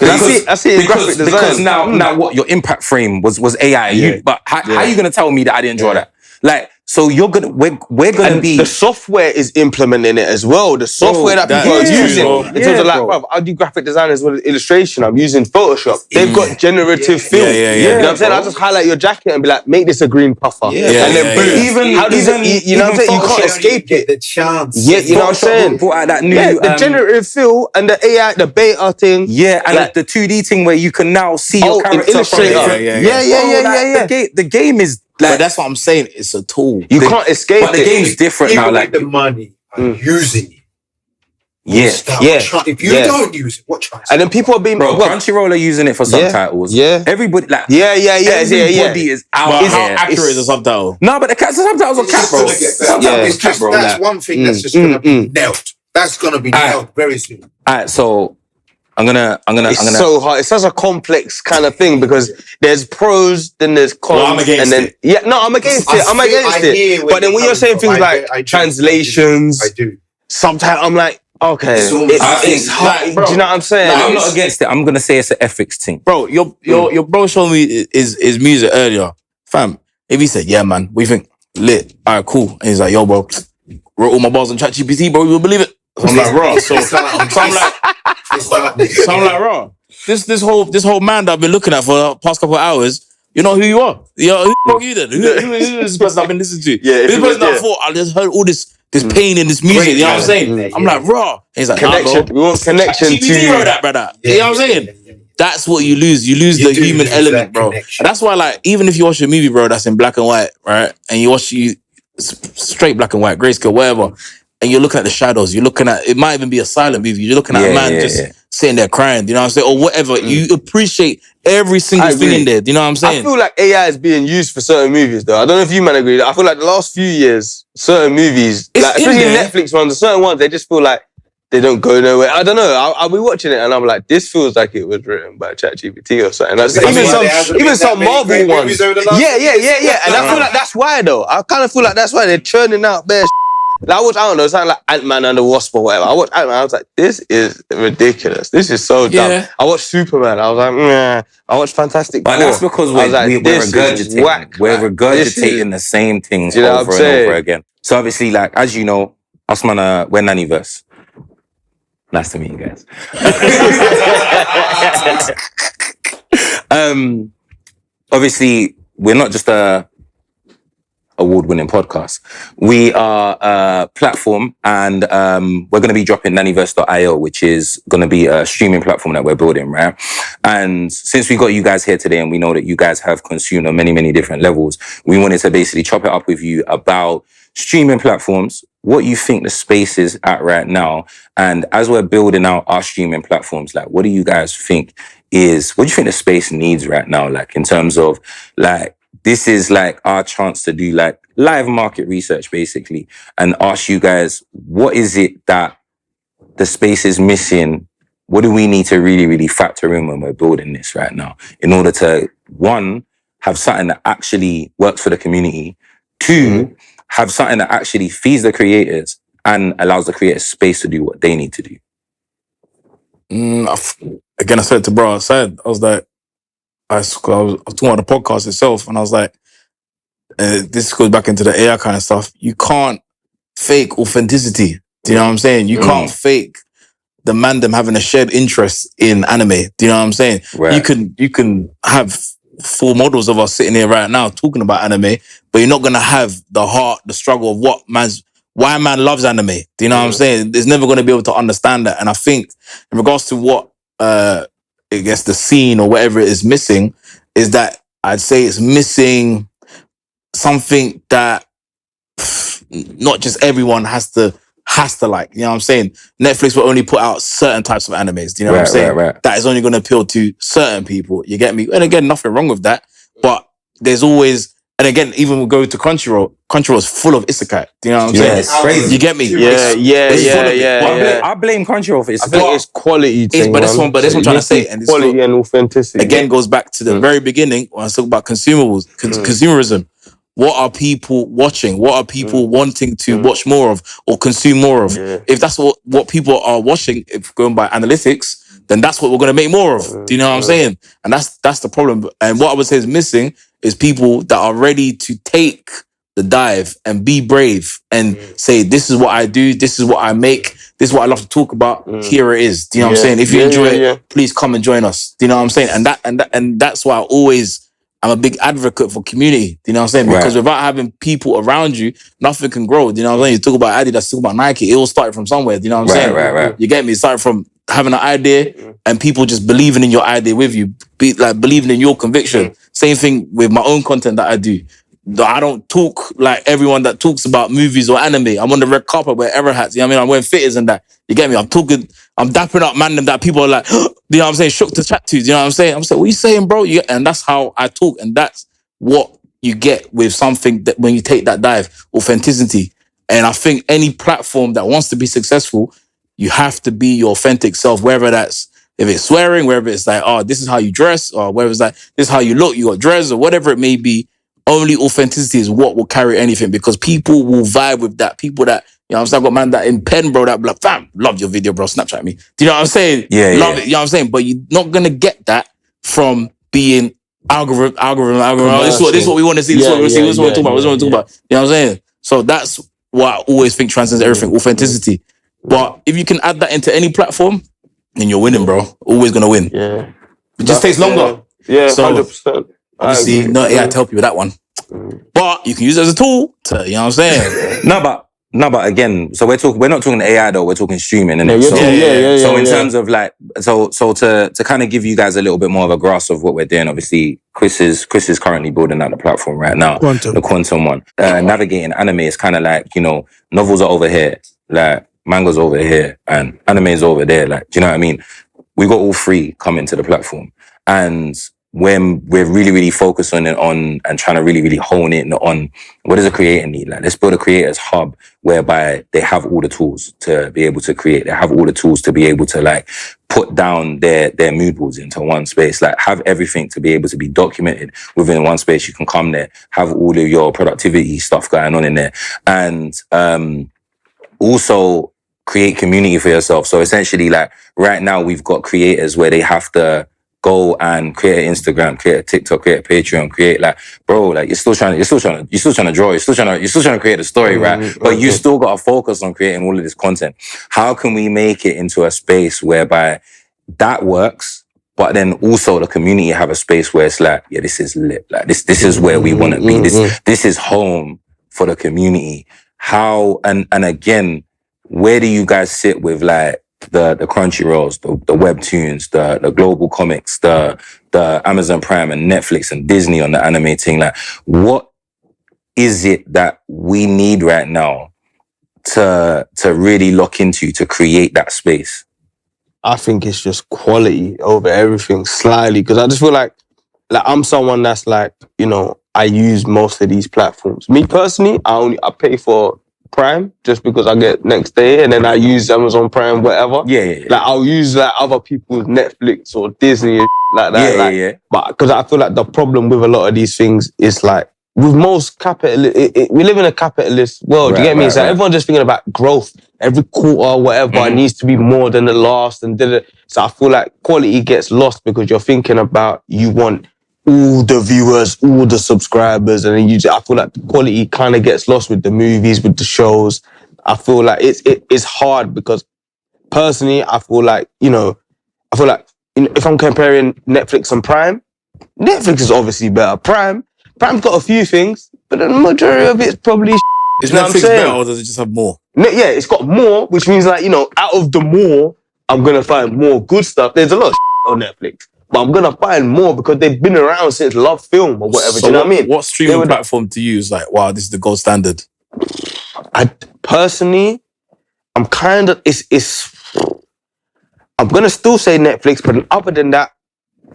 I see it in graphic design. Because now what? Your impact frame was AI. Yeah. But how are you gonna tell me that I didn't draw that? Like, so we're gonna And be the software is implementing it as well. The software that people are that's true, using. bro. In terms of like, bro, I do graphic design as well as illustration. I'm using Photoshop. They've got generative fill. Yeah. You know what I'm saying? bro. I just highlight your jacket and be like, make this a green puffer. Yeah, and then yeah, boom. yeah. Even- How does even- it, you know what I'm saying? You even can't Photoshop, escape Get it. the chance. Yeah, you know what I'm saying? brought out that new Yeah, the generative fill and the AI, the beta thing. yeah, and Like- the 2D thing where you can now see your Oh, in character from Illustrator. yeah. The game is like But that's what I'm saying. It's a tool. You can't escape but the it. game's different Give now. away Like the money and using it. yeah, If you don't use it, what choice? And then people are being bro. well, Crunchyroll are using it for subtitles. yeah. Everybody like everybody is out But here. how accurate is the subtitle? No, but the subtitles are cap, bro. Yeah. It's just bro. that's Like, one thing that's just gonna be nailed. That's gonna be nailed very soon. alright, so I'm gonna. It's so hard. It's such a complex kind of thing because there's pros, then there's cons, I'm against and then it. I'm against I it. I'm feel- against I hear it. where But then you're when you're saying coming things from, like I do. translations, I do. sometimes I'm like, okay, It's all- it's hard. like, bro, do you know what I'm saying? I'm not against it. I'm gonna say it's an ethics thing. Bro, your bro showed me his music earlier. Fam, if he said, yeah, man, we think lit. All right, cool. And he's like, yo, bro, wrote all my bars on ChatGPT, bro, you will believe it. So I'm like, raw. So I'm like, raw. This whole man that I've been looking at for the past couple of hours, you know who you are. Yo, who the fuck are you then? Who is this person I've been listening to? Yeah, if This it person was- I thought I just heard all this pain in this music. You know what I'm saying? I'm like, raw. And he's like, Connection. nah, bro. We want connection ChatGPT wrote to. that, brother. Yeah, You know what I'm saying? yeah. That's what you lose. You lose You the do human lose element, that bro. connection. And that's why, like, even if you watch a movie, bro, that's in black and white, right? And you watch straight black and white, grayscale, whatever. and you're looking at the shadows. You're looking at, it might even be a silent movie. You're looking at a man sitting there crying, you know what I'm saying? Or whatever. You appreciate every single thing in there. Do you know what I'm saying? I feel like AI is being used for certain movies, though. I don't know if you man agree. I feel like the last few years, certain movies, like, especially Netflix ones, certain ones, they just feel like they don't go nowhere. I don't know. I'll be watching it and I'm like, this feels like it was written by ChatGPT or something. Like, even some Marvel ones. Yeah. And I feel like that's why, though. I kind of feel like that's why they're churning out bare like, I don't know, something like Ant-Man and the Wasp or whatever. I watched Ant-Man, I was like, this is ridiculous. This is so dumb. I watched Superman, I was like, nah. I watched Fantastic Four. But that's because we're regurgitating. We're regurgitating the same things over and over again. So obviously, like, as you know, us man, we're Naniverse. Nice to meet you guys. Obviously, we're not just a award-winning podcast. We are a platform, and we're going to be dropping Naniverse.io, which is going to be a streaming platform that we're building, right? And since we got you guys here today, and we know that you guys have consumed on many, many different levels, we wanted to basically chop it up with you about streaming platforms, what you think the space is at right now, and as we're building out our streaming platforms, like, what do you guys think what do you think the space needs right now? Like, in terms of, like, this is like our chance to do like live market research, basically, and ask you guys, what is it that the space is missing? What do we need to really, really factor in when we're building this right now in order to, one, have something that actually works for the community, two, have something that actually feeds the creators and allows the creators space to do what they need to do? Again, I said to bro outside, I was like, I was talking about the podcast itself, and I was like, this goes back into the AI kind of stuff. You can't fake authenticity. Do you know what I'm saying? You can't fake the man them having a shared interest in anime. Do you know what I'm saying? Right. You can have full models of us sitting here right now talking about anime, but you're not gonna have the heart, the struggle of why man loves anime. Do you know what I'm saying? There's never gonna be able to understand that. And I think in regards to what I guess the scene or whatever it is missing, is that I'd say it's missing something that not just everyone has to like, you know what I'm saying? Netflix will only put out certain types of animes, do you know what I'm saying? Right. That is only going to appeal to certain people, you get me? And again, nothing wrong with that, but there's always, and again, even we'll go to Crunchyroll is full of isekai, do you know what I'm saying? It's crazy. You get me? Yeah. I blame Crunchyroll for it. I think it's quality thing, but this one I'm trying to say, and this quality and authenticity. Again, goes back to the very beginning when I talk about consumerism. What are people watching? What are people wanting to watch more of or consume more of? If that's what people are watching, if going by analytics, then that's what we're going to make more of. Do you know what I'm saying? And that's the problem. And what I would say is missing is people that are ready to take the dive and be brave and say, this is what I do, this is what I make, this is what I love to talk about, here it is. Do you know what I'm saying? If you enjoy it, please come and join us. Do you know what I'm saying? And that's why I'm a big advocate for community. Do you know what I'm saying? Because without having people around you, nothing can grow. Do you know what I'm saying? You talk about Adidas, talk about Nike, it all started from somewhere. Do you know what I'm saying? Right. You get me? It started from having an idea and people just believing in your idea with you, believing in your conviction. Same thing with my own content that I do. I don't talk like everyone that talks about movies or anime. I'm on the red carpet wearing error hats. You know what I mean? I'm wearing fitters and that. You get me? I'm dapping up man that people are like, you know what I'm saying, shook to chat to. You know what I'm saying? I'm saying, what you saying, bro? And that's how I talk. And that's what you get with something that when you take that dive, authenticity. And I think any platform that wants to be successful, you have to be your authentic self, whether that's, if it's swearing, whether it's like, oh, this is how you dress, or whether it's like, this is how you look, you got dreads, or whatever it may be. Only authenticity is what will carry anything, because people will vibe with that. People that, you know what I'm saying, I got man that in pen, bro, that be like, fam, love your video, bro, Snapchat me. Do you know what I'm saying? Love it, you know what I'm saying? But you're not going to get that from being algorithm. This is what we want to see, this is what we want to see, this is what we want to talk about, You know what I'm saying? So that's what I always think transcends everything, authenticity. But if you can add that into any platform, then you're winning, bro. Always going to win. Yeah. It just takes longer. Yeah, so, 100%. Obviously, no AI to help you with that one. But you can use it as a tool to, you know what I'm saying? No, but again, so we're not talking AI though, we're talking streaming, innit? So in terms of like, so to kind of give you guys a little bit more of a grasp of what we're doing, obviously, Chris is currently building out the platform right now. Quantum. The Quantum one. Navigating anime is kind of like, you know, novels are over here, like manga's over here and anime's over there. Like, do you know what I mean? We got all three coming to the platform. And when we're really, really focused on it and trying to really, really hone in on what does a creator need? Like, let's build a creators hub whereby they have all the tools to be able to create. They have all the tools to be able to like put down their mood boards into one space, like have everything to be able to be documented within one space. You can come there, have all of your productivity stuff going on in there. And, also create community for yourself. So essentially, like right now, we've got creators where they have to go and create an Instagram, create a TikTok, create a Patreon, create like, bro, like you're still trying to draw, you're still trying to create a story, right? But you still got to focus on creating all of this content. How can we make it into a space whereby that works, but then also the community have a space where it's like, yeah, this is lit. Like this is where we want to be. This is home for the community. How and again, where do you guys sit with like the Crunchyrolls, the webtoons, the global comics, the Amazon Prime and Netflix and Disney on the anime thing? Like, what is it that we need right now to really lock into to create that space? I think it's just quality over everything slightly, because I just feel like I'm someone that's like, you know, I use most of these platforms. Me personally, I pay for Prime just because I get next day, and then I use Amazon Prime, whatever. Yeah. Like I'll use like other people's Netflix or Disney and like that. Yeah. But because I feel like the problem with a lot of these things is like with most we live in a capitalist world. You get me? So everyone's just thinking about growth. Every quarter, whatever, it needs to be more than the last, and so I feel like quality gets lost because you're thinking about you want all the viewers, all the subscribers, and then I feel like the quality kind of gets lost with the movies, with the shows. I feel like it's hard because personally, I feel like, if I'm comparing Netflix and Prime, Netflix is obviously better. Prime's got a few things, but the majority of it's probably Is Netflix better or does it just have more? Yeah, it's got more, which means like, out of the more, I'm going to find more good stuff. There's a lot of on Netflix, but I'm going to find more because they've been around since Love Film or whatever. So do you know what I mean? What streaming platform to use? Like, wow, this is the gold standard. Personally, I'm kind of, I'm going to still say Netflix, but other than that,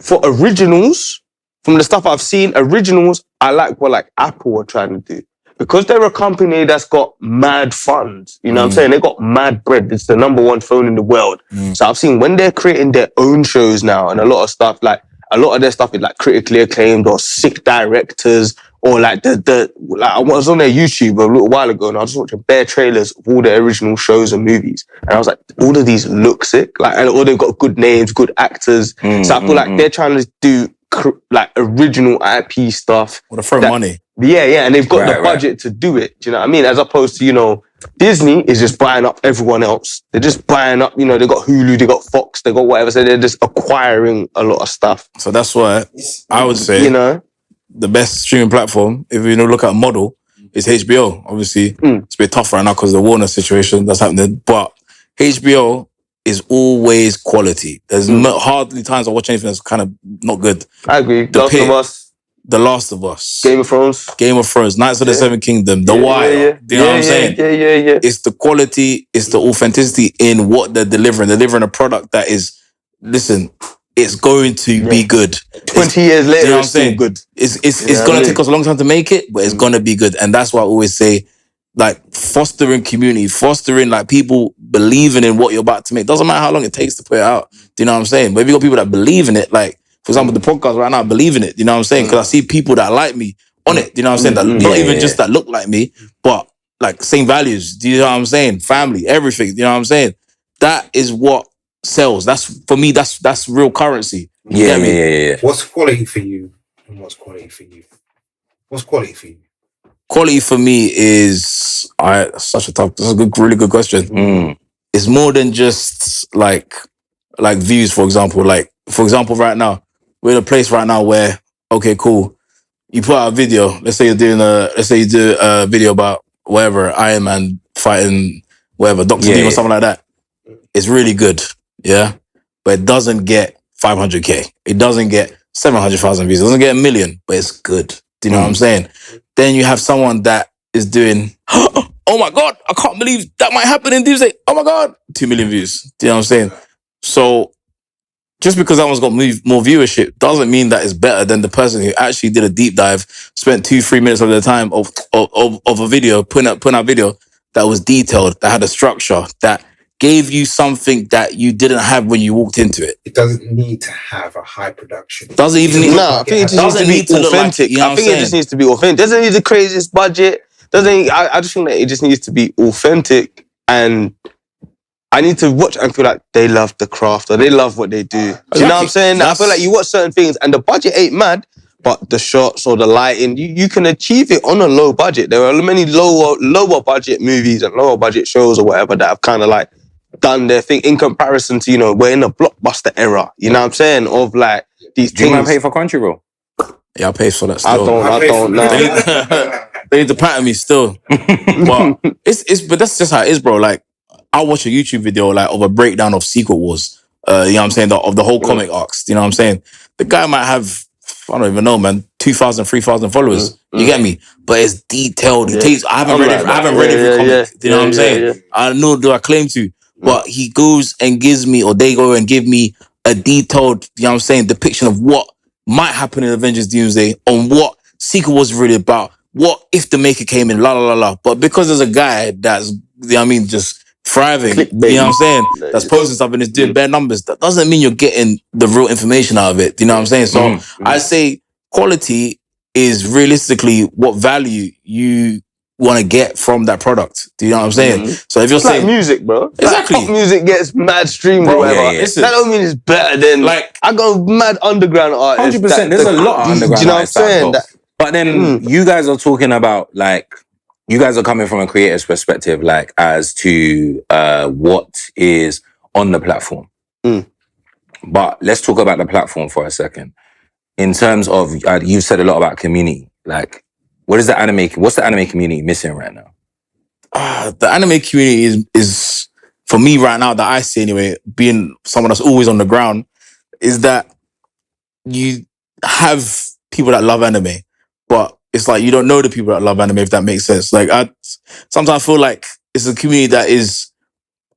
for originals, from the stuff I've seen, originals, I like what like Apple are trying to do. Because they're a company that's got mad funds, you know what I'm saying? They got mad bread. It's the #1 phone in the world. So I've seen when they're creating their own shows now, and a lot of stuff, like a lot of their stuff is like critically acclaimed or sick directors, or like I was on their YouTube a little while ago and I was watching bare trailers of all their original shows and movies. And I was like, all of these look sick. Like, and all they've got good names, good actors. So I feel like they're trying to do like original IP stuff. Or to throw money. Yeah, and they've got the budget to do it. Do you know what I mean? As opposed to, Disney is just buying up everyone else. They're just buying up, they got Hulu, they got Fox, they got whatever. So they're just acquiring a lot of stuff. So that's why I would say, the best streaming platform, if you look at a model, is HBO. Obviously, it's a bit tough right now because of the Warner situation that's happening. But HBO is always quality. There's hardly times I watch anything that's kind of not good. I agree. The Last of Us. Game of Thrones. Knights of the Seven Kingdom. The Wire. Do you know what I'm saying? Yeah. It's the quality, it's the authenticity in what they're delivering. They're delivering a product that is, listen, it's going to be good. 20 years later, you know it's still good. It's going to take us a long time to make it, but it's going to be good. And that's why I always say, like, fostering community, fostering like people believing in what you're about to make. Doesn't matter how long it takes to put it out. Do you know what I'm saying? But if you got people that believe in it, like, for example, the podcast right now, I believe in it. You know what I'm saying? Because I see people that like me on it. You know what I'm saying? That not even just that look like me, but like same values. Do you know what I'm saying? Family, everything. You know what I'm saying? That is what sells. That's for me. That's real currency. Yeah. What's quality for you? And what's quality for you? What's quality for you? Quality for me is that's a really good question. It's more than just like views, for example. Like, for example, right now, we're in a place right now where, okay, cool. You put out a video. Let's say you do a video about whatever, Iron Man fighting whatever, Dr. Doom or something like that. It's really good, yeah? But it doesn't get 500K. It doesn't get 700,000 views. It doesn't get 1 million, but it's good. Do you know what I'm saying? Then you have someone that is doing oh my God, I can't believe that might happen in Doomsday. Oh my God, 2 million views. Do you know what I'm saying? So just because that one's got more viewership doesn't mean that it's better than the person who actually did a deep dive, spent 2-3 minutes of their time of a video, putting out video that was detailed, that had a structure, that gave you something that you didn't have when you walked into it. It doesn't need to have a high production. Doesn't even need. No, I think it just needs to be authentic. You know I think it just needs to be authentic. Doesn't need the craziest budget. I just think that it just needs to be authentic, and I need to watch and feel like they love the craft or they love what they do. Do you know what I'm saying? I feel like you watch certain things and the budget ain't mad, but the shots or the lighting, you can achieve it on a low budget. There are many lower budget movies and lower budget shows or whatever that have kind of like done their thing in comparison to, you know, we're in a blockbuster era. You know what I'm saying? Of like these Do you things. want to pay for Crunchyroll? Yeah, I pay for that still. I don't know. They need to pattern me still. But but that's just how it is, bro. Like, I'll watch a YouTube video like of a breakdown of Secret Wars. You know what I'm saying? Of the whole comic arcs. You know what I'm saying? The guy might have, I don't even know, man, 2,000, 3,000 followers. You get me? But it's detailed. It takes. I haven't read every comic. You know what I'm saying? I know, do I claim to? But he goes and gives me, or they go and give me a detailed, you know what I'm saying, depiction of what might happen in Avengers Doomsday, on what Secret Wars is really about. What if the maker came in, la la la la. But because there's a guy that's, you know what I mean, just thriving, you know what I'm saying, that's posting stuff and is doing bare numbers, that doesn't mean you're getting the real information out of it. You know what I'm saying? So I say quality is realistically what value you want to get from that product. Do you know what I'm saying? So if you're It's saying like music, bro. Exactly. Like pop music gets mad streams or whatever. That don't mean it's better than like I got mad underground artists. 100%. There's a lot of underground Do you know what I'm artists that saying? go. But then you guys are talking about like, you guys are coming from a creator's perspective, like as to what is on the platform. But let's talk about the platform for a second. In terms of, you said a lot about community. Like, what's the anime community missing right now? The anime community is for me right now, that I see anyway, being someone that's always on the ground, is that you have people that love anime, but it's like you don't know the people that love anime, if that makes sense. Like, I sometimes feel like it's a community that is,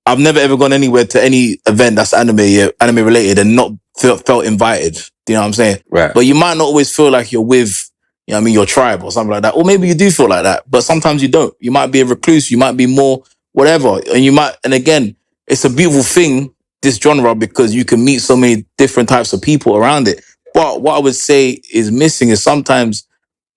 I've never ever gone anywhere to any event that's anime related and not felt invited. Do you know what I'm saying? Right. But you might not always feel like you're with, you know what I mean, your tribe or something like that. Or maybe you do feel like that, but sometimes you don't. You might be a recluse, you might be more whatever. And again, it's a beautiful thing, this genre, because you can meet so many different types of people around it. But what I would say is missing is sometimes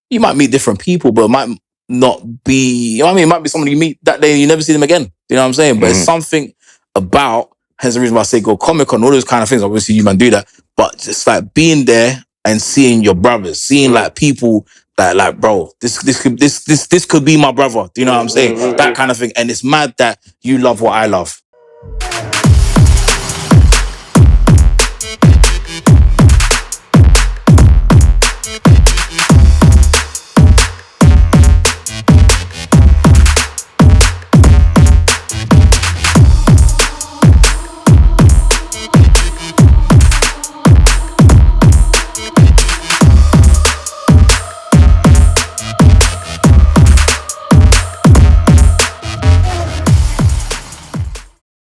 you might meet different people, but it might not be, you know what I mean? It might be someone you meet that day and you never see them again. You know what I'm saying? But it's something about, hence the reason why I say go Comic-Con, all those kind of things. Obviously, you might do that. But just like being there and seeing your brothers, seeing like people that like, bro, this could be my brother. Do you know what I'm saying? That kind of thing. And it's mad that you love what I love.